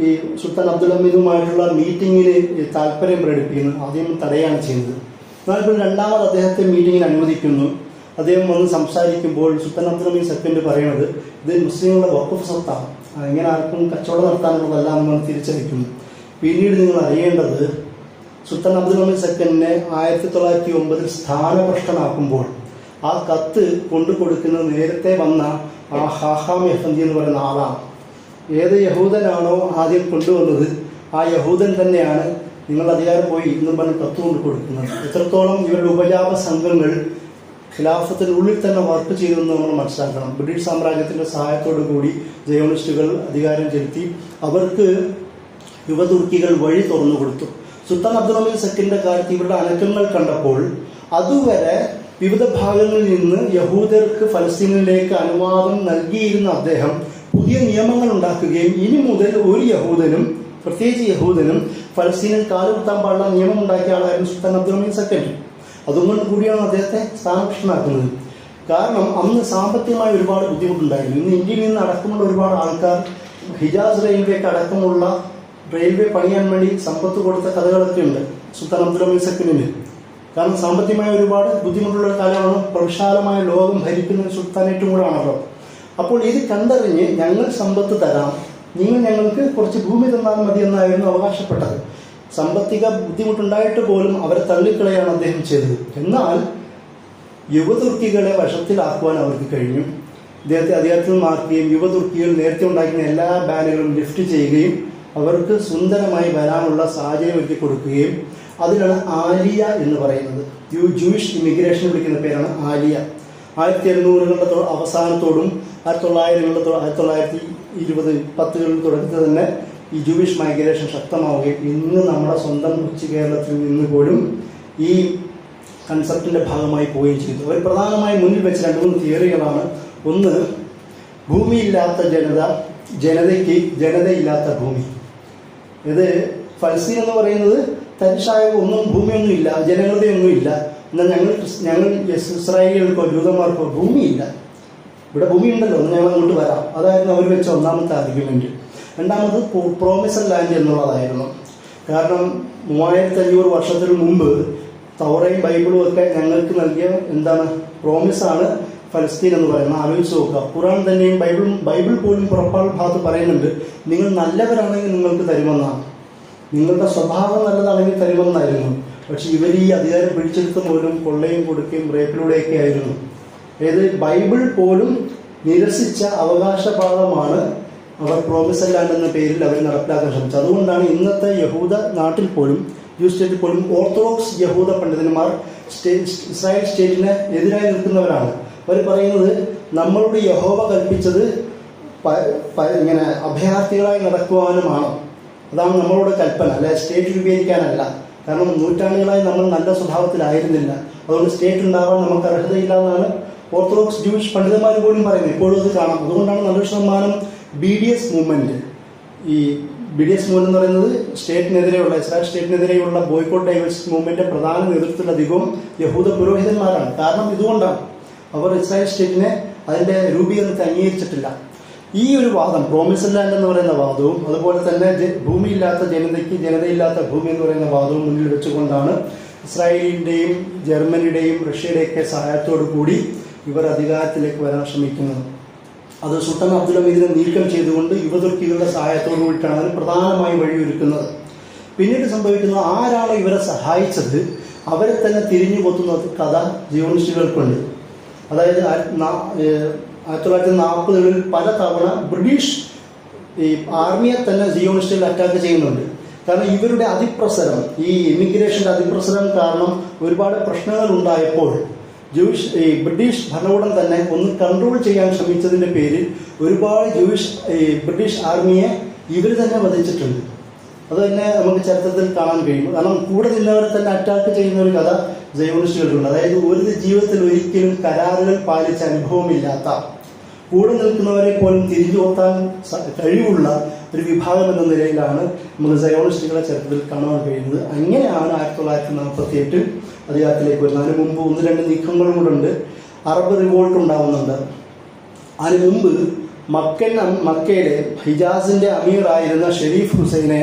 ഈ സുൽത്താൻ അബ്ദുൽ ഹമീദുമായിട്ടുള്ള മീറ്റിങ്ങിന് താല്പര്യം പ്രകടിപ്പിക്കുന്നത്. ആദ്യം തടയാണ് ചെയ്യുന്നത്. എന്നാൽ ഇപ്പോൾ രണ്ടാമത് അദ്ദേഹത്തെ മീറ്റിങ്ങിന് അനുവദിക്കുന്നു. അദ്ദേഹം വന്ന് സംസാരിക്കുമ്പോൾ സുൽത്താൻ അബ്ദുൽ ഹമീദ് സെക്കൻഡ് പറയുന്നത് ഇത് മുസ്ലിങ്ങളുടെ വഖഫ് സ്വത്താണ്, ഇങ്ങനെ ആർക്കും കച്ചവടം നടത്താനുള്ളതല്ല നമ്മൾ തിരിച്ചറിയിക്കുന്നു. പിന്നീട് നിങ്ങൾ അറിയേണ്ടത് സുൽത്താൻ അബ്ദുൽ ഹമീദ് സെക്കൻഡിനെ 1909 സ്ഥാനഭ്രഷ്ടനാക്കുമ്പോൾ ആ കത്ത് കൊണ്ടു കൊടുക്കുന്നത് നേരത്തെ വന്ന ആ ഹാഹാം എഫന്തി എന്ന് പറയുന്ന ആളാണ്. ഏത് യഹൂദനാണോ ആദ്യം കൊണ്ടുവന്നത് ആ യഹൂദൻ തന്നെയാണ് നിങ്ങൾ അധികാരം പോയി എന്നും പറഞ്ഞ് കത്ത് കൊണ്ട് കൊടുക്കുന്നത്. എത്രത്തോളം ഇവരുടെ ഉപജാപ സംഘങ്ങൾ ഖിലാഫത്തിനുള്ളിൽ തന്നെ വർക്ക് ചെയ്തെന്ന് നമ്മൾ മനസ്സിലാക്കണം. ബ്രിട്ടീഷ് സാമ്രാജ്യത്തിൻ്റെ സഹായത്തോടു കൂടി സയോണിസ്റ്റുകൾ അധികാരം ചെലുത്തി അവർക്ക് യുവതുർക്കികൾ വഴി തുറന്നു കൊടുത്തു. സുൽത്താൻ അബ്ദുൽ ഹമീദ് സെക്കൻഡിന്റെ കാലത്ത് ഇവരുടെ അനക്കങ്ങൾ കണ്ടപ്പോൾ അതുവരെ വിവിധ ഭാഗങ്ങളിൽ നിന്ന് യഹൂദർക്ക് ഫലസ്തീനിലേക്ക് അനുവാദം നൽകിയിരുന്ന അദ്ദേഹം പുതിയ നിയമങ്ങൾ ഉണ്ടാക്കുകയും ഇനി മുതൽ ഒരു യഹൂദനും, പ്രത്യേകിച്ച് യഹൂദനും ഫലസ്തീനിൽ കാലുകുത്താൻ പാടുള്ള നിയമം ഉണ്ടാക്കിയ ആളായിരുന്നു സുൽത്താൻ അബ്ദുൽ ഹമീദ് സെക്കൻഡ്. അതുകൊണ്ട് കൂടിയാണ് അദ്ദേഹത്തെ സ്ഥാനഭ്രഷ്ടനാക്കുന്നത്. കാരണം അന്ന് സാമ്പത്തികമായി ഒരുപാട് ബുദ്ധിമുട്ടുണ്ടായിരുന്നു. ഇന്ന് ഇന്ത്യയിൽ നിന്ന് അടക്കമുള്ള ഒരുപാട് ആൾക്കാർ ഹിജാസ് റെയിൽവേക്ക് അടക്കമുള്ള റെയിൽവേ പണിയാൻ വേണ്ടി സമ്പത്ത് കൊടുത്ത കഥകളൊക്കെ ഉണ്ട് സുൽത്താൻ അബ്ദുൽ ഹമീദ് സെക്കൻഡിന്. കാരണം സാമ്പത്തികമായ ഒരുപാട് ബുദ്ധിമുട്ടുള്ള കാലമാണ്. പ്രവിശാലമായ ലോകം ഭരിക്കുന്ന സുൽത്താനേറ്റും കൂടെ ആണല്ലോ. അപ്പോൾ ഇത് കണ്ടറിഞ്ഞ് ഞങ്ങൾ സമ്പത്ത് തരാം, നിങ്ങൾ ഞങ്ങൾക്ക് കുറച്ച് ഭൂമി തന്നാൽ മതി എന്നായിരുന്നു അവകാശപ്പെട്ടത്. സാമ്പത്തിക ബുദ്ധിമുട്ടുണ്ടായിട്ട് പോലും അവരെ തള്ളിക്കളയാണ് അദ്ദേഹം ചെയ്തത്. എന്നാൽ യുവതുർക്കികളെ വശത്തിലാക്കുവാൻ അവർക്ക് കഴിഞ്ഞു. ഇദ്ദേഹത്തെ അധികാരത്തിൽ മാറ്റുകയും യുവതുർക്കികൾ നേരത്തെ ഉണ്ടാക്കുന്ന എല്ലാ ബാനുകളും ലിഫ്റ്റ് ചെയ്യുകയും അവർക്ക് സുന്ദരമായി വരാനുള്ള സാഹചര്യം ഒരുക്കി കൊടുക്കുകയും അതിനാണ് ആലിയ എന്ന് പറയുന്നത്. ജൂയിഷ് ഇമിഗ്രേഷൻ വിളിക്കുന്ന പേരാണ് ആലിയ. 1700കളുടെ അവസാനത്തോടും 1920-10കളിൽ തുടക്കത്തിൽ തന്നെ ഈ ജൂയിഷ് മൈഗ്രേഷൻ ശക്തമാവുകയും ഇന്ന് നമ്മുടെ സ്വന്തം കൊച്ചു കേരളത്തിൽ നിന്ന് പോലും ഈ കൺസെപ്റ്റിൻ്റെ ഭാഗമായി പോവുകയും ചെയ്തു. അവർ പ്രധാനമായി മുന്നിൽ വെച്ച 2-3 തിയറികളാണ്. ഒന്ന്, ഭൂമിയില്ലാത്ത ജനതയ്ക്ക് ജനതയില്ലാത്ത ഭൂമി. ഇത് ഫലസ്തീൻ എന്ന് പറയുന്നത് തരിശായ ഭൂമിയൊന്നും ഇല്ല, ജനങ്ങളുടെയൊന്നുമില്ല. എന്നാൽ ഞങ്ങൾ ഇസ്രായേലികൾക്കോ ജൂതന്മാർക്കോ ഭൂമിയില്ല, ഇവിടെ ഭൂമി ഉണ്ടല്ലോ, ഞങ്ങൾ അങ്ങോട്ട് വരാം. അതായിരുന്നു അവർ വെച്ച ഒന്നാമത്തെ ആർഗ്യുമെന്റ്. രണ്ടാമത് പ്രോമിസഡ് ലാൻഡ് എന്നുള്ളതായിരുന്നു. കാരണം 3500 വർഷത്തിന് മുമ്പ് തൗറയും ബൈബിളും ഒക്കെ ഞങ്ങൾക്ക് നൽകിയ പ്രോമിസാണ് ഫലസ്തീൻ എന്ന് പറയുന്നത്. ആലോചിച്ച് നോക്കുക. ഖുർആൻ തന്നെയും ബൈബിൾ പോലും പുറപ്പാട് ഭാഗത്ത് പറയുന്നുണ്ട്, നിങ്ങൾ നല്ലവരാണെങ്കിൽ നിങ്ങൾക്ക് തരുമെന്നാണ്, നിങ്ങളുടെ സ്വഭാവം നല്ലതാണെങ്കിൽ തരുമെന്നായിരുന്നു. പക്ഷെ ഇവർ ഈ അധികാരം പിടിച്ചെടുത്ത പോലും കൊള്ളയും കൊടുക്കുകയും റേപ്പിലൂടെയൊക്കെ ആയിരുന്നു. ബൈബിൾ പോലും നിരസിച്ച അവകാശഭാഗമാണ് അവർ പ്രോമിസഡ് ലാൻഡ് എന്ന പേരിൽ അവർ നടപ്പിലാക്കാൻ ശ്രമിച്ചത്. അതുകൊണ്ടാണ് ഇന്നത്തെ യഹൂദ നാട്ടിൽ പോലും, ജൂസ് സ്റ്റേറ്റിൽ പോലും ഓർത്തഡോക്സ് യഹൂദ പണ്ഡിതന്മാർ ഇസ്രായേൽ സ്റ്റേറ്റിന് എതിരായി നിൽക്കുന്നവരാണ്. അവർ പറയുന്നത് നമ്മളോട് യഹോവ കൽപ്പിച്ചത് ഇങ്ങനെ അഭയാർത്ഥികളായി നടക്കുവാനുമാണ്, അതാണ് നമ്മളോട് കൽപ്പന, അല്ലെ സ്റ്റേറ്റ് രൂപീകരിക്കാനല്ല. കാരണം നൂറ്റാണ്ടുകളായി നമ്മൾ നല്ല സ്വഭാവത്തിലായിരുന്നില്ല, അതുകൊണ്ട് സ്റ്റേറ്റ് ഉണ്ടാവാൻ നമുക്ക് അർഹതയില്ല എന്നാണ് ഓർത്തഡോക്സ് ജൂയിഷ് പണ്ഡിതന്മാർ പോലും പറയുന്നത്. ഇപ്പോഴും അത് കാണാം. അതുകൊണ്ടാണ് നല്ലൊരു ശതമാനം BDS മൂവ്മെന്റ്, ഈ BDS മൂവ്മെന്റ് എന്ന് പറയുന്നത് സ്റ്റേറ്റിനെതിരെയുള്ള ഇസ്രായേൽ സ്റ്റേറ്റിനെതിരെയുള്ള ബോയ്ക്കോട്ട് ഡൈവേഴ്സിറ്റി മൂവ്മെന്റിന്റെ പ്രധാന നേതൃത്വത്തിലധികവും യഹൂദ പുരോഹിതന്മാരാണ്. കാരണം ഇതുകൊണ്ടാണ് അവർ ഇസ്രായേൽ സ്റ്റേറ്റിനെ അതിന്റെ രൂപീകരണത്തെ അംഗീകരിച്ചിട്ടില്ല. ഈ ഒരു വാദം, പ്രോമിസ്ഡ് ലാൻഡ് എന്ന് പറയുന്ന വാദവും അതുപോലെ തന്നെ ഭൂമിയില്ലാത്ത ജനതയ്ക്ക് ജനതയില്ലാത്ത ഭൂമി എന്ന് പറയുന്ന വാദവും മുന്നിൽ വെച്ചുകൊണ്ടാണ് ഇസ്രായേലിന്റെയും ജർമ്മനിയുടെയും റഷ്യയുടെയൊക്കെ സഹായത്തോടു കൂടി ഇവർ അധികാരത്തിലേക്ക് വരാൻ ശ്രമിക്കുന്നത്. അത് സുൽത്താൻ അബ്ദുൽ ഹമീദിനെ നീക്കം ചെയ്തുകൊണ്ട് യുവതുർക്കികളുടെ സഹായത്തോടു കൂടിയിട്ടാണ് അതിന് പ്രധാനമായും വഴിയൊരുക്കുന്നത്. പിന്നീട് സംഭവിക്കുന്നത്, ആരാണ് ഇവരെ സഹായിച്ചത് അവരെ തന്നെ തിരിഞ്ഞു കൊത്തുന്ന കഥ ജിയോണിസ്റ്റുകൾക്കുണ്ട്. അതായത് 1940-കളിൽ പല തവണ ബ്രിട്ടീഷ് ഈ ആർമിയെ തന്നെ ജിയോണിസ്റ്റുകൾ അറ്റാക്ക് ചെയ്യുന്നുണ്ട്. കാരണം ഇവരുടെ അതിപ്രസരം, ഈ ഇമിഗ്രേഷന്റെ അതിപ്രസരം കാരണം ഒരുപാട് പ്രശ്നങ്ങൾ ഉണ്ടായപ്പോൾ ബ്രിട്ടീഷ് ഭരണകൂടം തന്നെ ഒന്ന് കൺട്രോൾ ചെയ്യാൻ ശ്രമിച്ചതിന്റെ പേരിൽ ഒരുപാട് ബ്രിട്ടീഷ് ആർമിയെ ഇവർ തന്നെ വധിച്ചിട്ടുണ്ട്. അത് തന്നെ നമുക്ക് ചരിത്രത്തിൽ കാണാൻ കഴിയും. കാരണം കൂടെ നിന്നവരെ തന്നെ അറ്റാക്ക് ചെയ്യുന്ന ഒരു കഥ സയോണിസ്റ്റുകൾക്കുണ്ട്. അതായത് ഒരു ജീവിതത്തിൽ ഒരിക്കലും കരാറുകൾ പാലിച്ച അനുഭവമില്ലാത്ത, കൂടെ നിൽക്കുന്നവരെ പോലും തിരിഞ്ഞു നോക്കാൻ കഴിവുള്ള ഒരു വിഭാഗം എന്ന നിലയിലാണ് നമുക്ക് സയോണിസ്റ്റുകളെ ചരിത്രത്തിൽ കാണാൻ കഴിയുന്നത്. അങ്ങനെയാണ് 1948 അധികാരത്തിലേക്ക് വരുന്നത്. അതിന് മുമ്പ് 1-2 നീക്കങ്ങളും കൂടെ ഉണ്ട്. അറബ് റിവോൾട്ട് ഉണ്ടാവുന്നുണ്ട്. അതിന് മുമ്പ് മക്കയിലെ ഹിജാസിന്റെ അമീറായിരുന്ന ഷെരീഫ് ഹുസൈനെ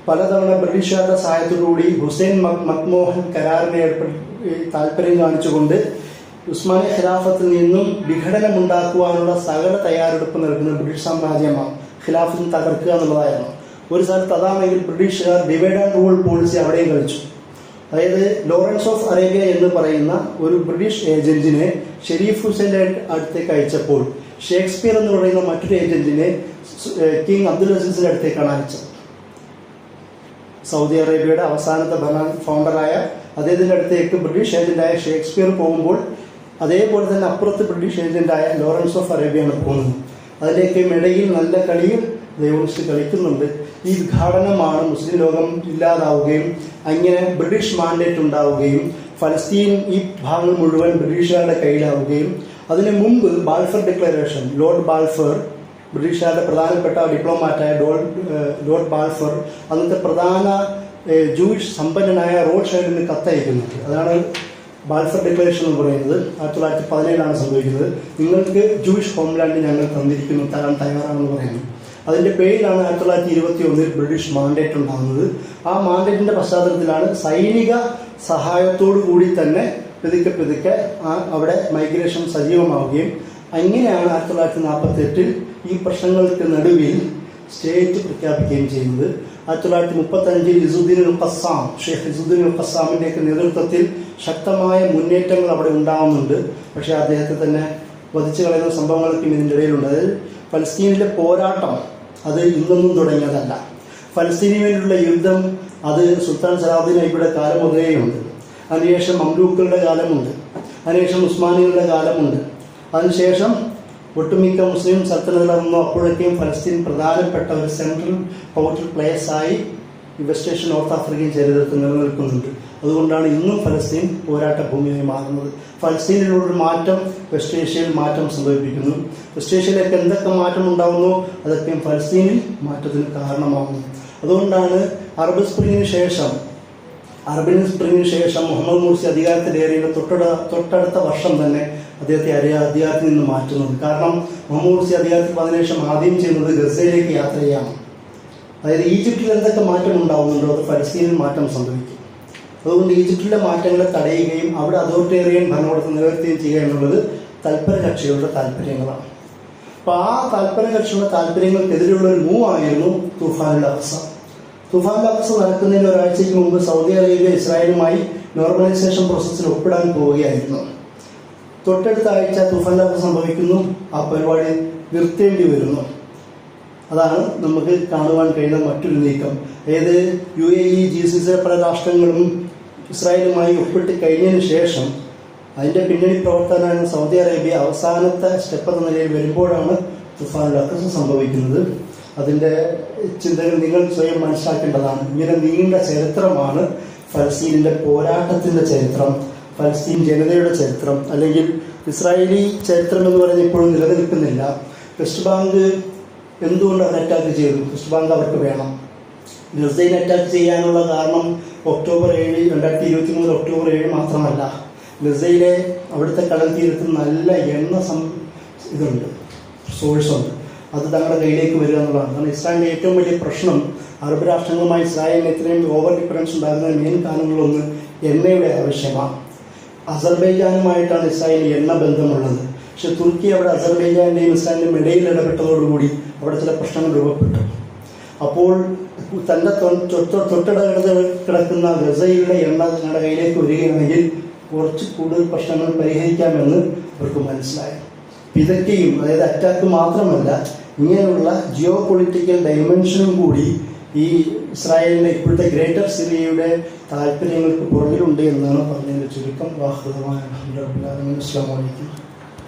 പലതവണ ബ്രിട്ടീഷുകാരുടെ സഹായത്തോടുകൂടി ഹുസൈൻ മക്മോഹൻ കരാറിനെ താല്പര്യം കാണിച്ചുകൊണ്ട് ഉസ്മാനിയ ഖിലാഫത്തിൽ നിന്നും വിഘടനമുണ്ടാക്കുവാനുള്ള സകല തയ്യാറെടുപ്പ് നടക്കുന്ന ബ്രിട്ടീഷ് സാമ്രാജ്യമാണ്. ഖിലാഫത്തിന് തകർക്കുക എന്നുള്ളതായിരുന്നു. ഒരു സ്ഥലത്ത് അതാണെങ്കിൽ ബ്രിട്ടീഷുകാർ ഡിവൈഡ് ആൻഡ് റൂൾ പോളിസി അവിടെയും കളിച്ചു. അതായത് ലോറൻസ് ഓഫ് അറേബ്യ എന്ന് പറയുന്ന ഒരു ബ്രിട്ടീഷ് ഏജന്റിനെ ഷെരീഫ് ഹുസൈൻ്റെ അടുത്തേക്ക് അയച്ചപ്പോൾ ഷേക്സ്പിയർ എന്ന് പറയുന്ന മറ്റൊരു ഏജന്റിനെ കിങ് അബ്ദുൽ അസീസിന്റെ അടുത്തേക്കാണ് അയച്ചത്. സൗദി അറേബ്യയുടെ അവസാനത്തെ ഫൗണ്ടറായ അദ്ദേഹത്തിന്റെ അടുത്തേക്ക് ബ്രിട്ടീഷ് ഏജന്റായ ഷേക്സ്പിയർ പോകുമ്പോൾ അതേപോലെ തന്നെ അപ്പുറത്ത് ബ്രിട്ടീഷ് ഏജന്റായ ലോറൻസ് ഓഫ് അറേബ്യയാണ് പോകുന്നത്. അതിലേക്ക് ഇടയിൽ നല്ല കളിയിൽ സയോണിസ്റ്റ് കളിക്കുന്നുണ്ട്. ഈ വിഘടനമാണ് മുസ്ലിം ലോകം ഇല്ലാതാവുകയും അങ്ങനെ ബ്രിട്ടീഷ് മാൻഡേറ്റ് ഉണ്ടാവുകയും ഫലസ്തീൻ ഈ ഭാഗങ്ങൾ മുഴുവൻ ബ്രിട്ടീഷുകാരുടെ കയ്യിലാവുകയും അതിനു മുമ്പ് ബാൽഫർ ഡിക്ലറേഷൻ, ലോർഡ് ബാൽഫർ, ബ്രിട്ടീഷുകാരുടെ പ്രധാനപ്പെട്ട ഡിപ്ലോമാറ്റായ ലോർഡ് ബാൽഫർ അന്നത്തെ പ്രധാന ജൂയിഷ് സമ്പന്നനായ റോഡ് ഷൈഡിന് കത്തയക്കുന്നുണ്ട്. അതാണ് ബാൽഫർ ഡിക്ലറേഷൻ എന്ന് പറയുന്നത്. 1917 സംഭവിക്കുന്നത്. നിങ്ങൾക്ക് ജൂയിഷ് ഹോംലാൻഡ് ഞങ്ങൾ തരാൻ തയ്യാറാണെന്ന് പറയുന്നു. അതിന്റെ പേരിലാണ് 1921 ബ്രിട്ടീഷ് മാൻഡേറ്റ് ഉണ്ടാകുന്നത്. ആ മാൻഡേറ്റിന്റെ പശ്ചാത്തലത്തിലാണ് സൈനിക സഹായത്തോടു കൂടി തന്നെ പതുക്കെ അവിടെ മൈഗ്രേഷൻ സജീവമാവുകയും അങ്ങനെയാണ് 1948 ഈ പ്രശ്നങ്ങൾക്ക് നടുവിൽ സ്റ്റേറ്റ് പ്രഖ്യാപിക്കുകയും ചെയ്യുന്നത്. 1935 ഷെയ്ഖ് ഇസുദ്ദീൻ അൽ ഖസ്സാമിന്റെയൊക്കെ നേതൃത്വത്തിൽ ശക്തമായ മുന്നേറ്റങ്ങൾ അവിടെ ഉണ്ടാവുന്നുണ്ട്. പക്ഷെ അദ്ദേഹത്തെ തന്നെ വധിച്ചു കളയുന്ന സംഭവങ്ങളൊക്കെ ഇതിൻ്റെ ഇടയിലുണ്ട്. അതായത് ഫലസ്തീനിലെ പോരാട്ടം അത് ഇന്നൊന്നും തുടങ്ങിയതല്ല. ഫലസ്തീനു വേണ്ടിയുള്ള യുദ്ധം അത് സുൽത്താൻ സലാഹുദ്ദീൻ ഐബിയുടെ കാലം മുതലേയുണ്ട്. അതിനുശേഷം മംലൂക്കുകളുടെ കാലമുണ്ട്. അതിനുശേഷം ഉസ്മാനികളുടെ കാലമുണ്ട്. അതിനുശേഷം ഒട്ടുമിക്ക മുസ്ലിം സൽത്തനത്തുകളൊന്നും അപ്പോഴേക്കും ഫലസ്തീൻ പ്രധാനപ്പെട്ട ഒരു സെൻട്രൽ പവർഫുൾ പ്ലേസായി വെസ്റ്റ് ഏഷ്യൻ നോർത്ത് ആഫ്രിക്കൻ ചരിത്രത്തിൽ നിലനിൽക്കുന്നുണ്ട്. അതുകൊണ്ടാണ് ഇന്നും ഫലസ്തീൻ പോരാട്ട ഭൂമിയായി മാറുന്നത്. ഫലസ്തീനിലുള്ളൊരു മാറ്റം വെസ്റ്റ് ഏഷ്യയിൽ മാറ്റം സംഭവിപ്പിക്കുന്നു. വെസ്റ്റ് ഏഷ്യയിലേക്ക് എന്തൊക്കെ മാറ്റം ഉണ്ടാകുന്നു അതൊക്കെ ഫലസ്തീനിൽ മാറ്റത്തിന് കാരണമാകുന്നു. അതുകൊണ്ടാണ് അറബ് സ്പ്രിങ്ങിന് ശേഷം മുഹമ്മദ് മുർസി അധികാരത്തിലേറിയ തൊട്ടടുത്ത വർഷം തന്നെ അദ്ദേഹത്തെ അധികാരത്തിൽ നിന്ന് മാറ്റുന്നത്. കാരണം മുഹമ്മദ് മുർസി അധികാരത്തിൽ വന്നതിന് ശേഷം ആദ്യം ചെയ്യുന്നത് ഗസയിലേക്ക് യാത്ര ചെയ്യാണ്. അതായത് ഈജിപ്തിൽ എന്തൊക്കെ മാറ്റം ഉണ്ടാവുന്നുണ്ടോ അത് ഫലസ്തീനിൽ മാറ്റം സംഭവിക്കും. അതുകൊണ്ട് ഈജിപ്തിലെ മാറ്റങ്ങളെ തടയുകയും അവിടെ അതോറിറ്റേറിയൻ ഭരണകൂടത്തെ നിലനിർത്തുകയും ചെയ്യുക എന്നുള്ളത് തൽപര കക്ഷികളുടെ താല്പര്യങ്ങളാണ്. അപ്പൊ ആ തൽപര കക്ഷികളുടെ താല്പര്യങ്ങൾക്കെതിരെയുള്ള ഒരു മൂവ് ആയിരുന്നു തൂഫാനുൽ അഖ്സ. തൂഫാനുൽ അഖ്സ നടക്കുന്നതിന് ഒരാഴ്ചയ്ക്ക് മുമ്പ് സൗദി അറേബ്യ ഇസ്രായേലുമായി നോർമലൈസേഷൻ പ്രോസസ്സിൽ ഒപ്പിടാൻ പോവുകയായിരുന്നു. തൊട്ടടുത്ത ആഴ്ച തൂഫാനുൽ അഖ്സ സംഭവിക്കുന്നു. ആ പരിപാടി നിർത്തേണ്ടി വരുന്നു. അതാണ് നമുക്ക് കാണുവാൻ കഴിയുന്ന മറ്റൊരു നീക്കം. അതായത് UAE, GCC പല രാഷ്ട്രങ്ങളും ഇസ്രായേലുമായി ഒപ്പിട്ട് കഴിഞ്ഞതിന് ശേഷം അതിന്റെ പിന്നണി പ്രവർത്തനമാണ് സൗദി അറേബ്യ അവസാനത്തെ സ്റ്റെപ്പ് എന്ന നിലയിൽ വരുമ്പോഴാണ് തൂഫാനുൽ അഖ്സ സംഭവിക്കുന്നത്. അതിന്റെ ചിന്തകൾ നിങ്ങൾ സ്വയം മനസ്സിലാക്കേണ്ടതാണ്. ഇങ്ങനെ നീണ്ട ചരിത്രമാണ് ഫലസ്തീനിന്റെ പോരാട്ടത്തിന്റെ ചരിത്രം, ഫലസ്തീൻ ജനതയുടെ ചരിത്രം. അല്ലെങ്കിൽ ഇസ്രായേലി ചരിത്രം എന്ന് പറയുന്നത് ഇപ്പോഴും നിലനിൽക്കുന്നില്ല. വെസ്റ്റ് ബാങ്ക് എന്തുകൊണ്ട് അവർ അറ്റാക്ക് ചെയ്തു? വെസ്റ്റ് ബാങ്ക് അവർക്ക് വേണം. ഗസയിൽ അറ്റാക്ക് ചെയ്യാനുള്ള കാരണം ഒക്ടോബർ 7, 2023 ഒക്ടോബർ 7 മാത്രമല്ല. ഗസയിലെ അവിടുത്തെ കടൽ തീരത്ത് നല്ല ഇതുണ്ട്, സോഴ്സുണ്ട്. അത് തങ്ങളുടെ കയ്യിലേക്ക് വരിക എന്നുള്ളതാണ്. കാരണം ഇസ്രായേലിൻ്റെ ഏറ്റവും വലിയ പ്രശ്നം അറബ് രാഷ്ട്രങ്ങളുമായി ഇസ്രായേലിന് ഇത്രയും ഓവർ ഡിഫറൻസ് ഉണ്ടാകുന്ന മെയിൻ കാരണങ്ങളൊന്ന് എണ്ണയുടെ ആവശ്യമാണ്. അസർബൈജാനുമായിട്ടാണ് ഇസ്രായേലിന് എണ്ണ ബന്ധമുള്ളത്. പക്ഷെ തുർക്കി അവിടെ അസർബൈജാന്റെയും ഇസ്രായേലിൻ്റെയും ഇടയിൽ ഇടപെട്ടതോടുകൂടി അവിടെ ചില പ്രശ്നങ്ങൾ രൂപപ്പെട്ടു. അപ്പോൾ തൻ്റെ തൊട്ടടുത്ത് കിടക്കുന്ന ഗസയുടെ എണ്ണ തങ്ങളുടെ കയ്യിലേക്ക് വരികയാണെങ്കിൽ കുറച്ച് കൂടുതൽ പ്രശ്നങ്ങൾ പരിഹരിക്കാമെന്ന് അവർക്ക് മനസ്സിലായി. ഇതൊക്കെയും, അതായത് അറ്റാക്ക് മാത്രമല്ല, ഇങ്ങനെയുള്ള ജിയോ പൊളിറ്റിക്കൽ ഡൈമെൻഷനും കൂടി ഈ ഇസ്രായേലിൻ്റെ ഇപ്പോഴത്തെ ഗ്രേറ്റർ സിറിയയുടെ താല്പര്യങ്ങൾക്ക് പുറകിലുണ്ട് എന്നാണ് പറഞ്ഞതിൻ്റെ ചുരുക്കം. വാഹൃതമായ അസ്സലാമു അലൈക്കും.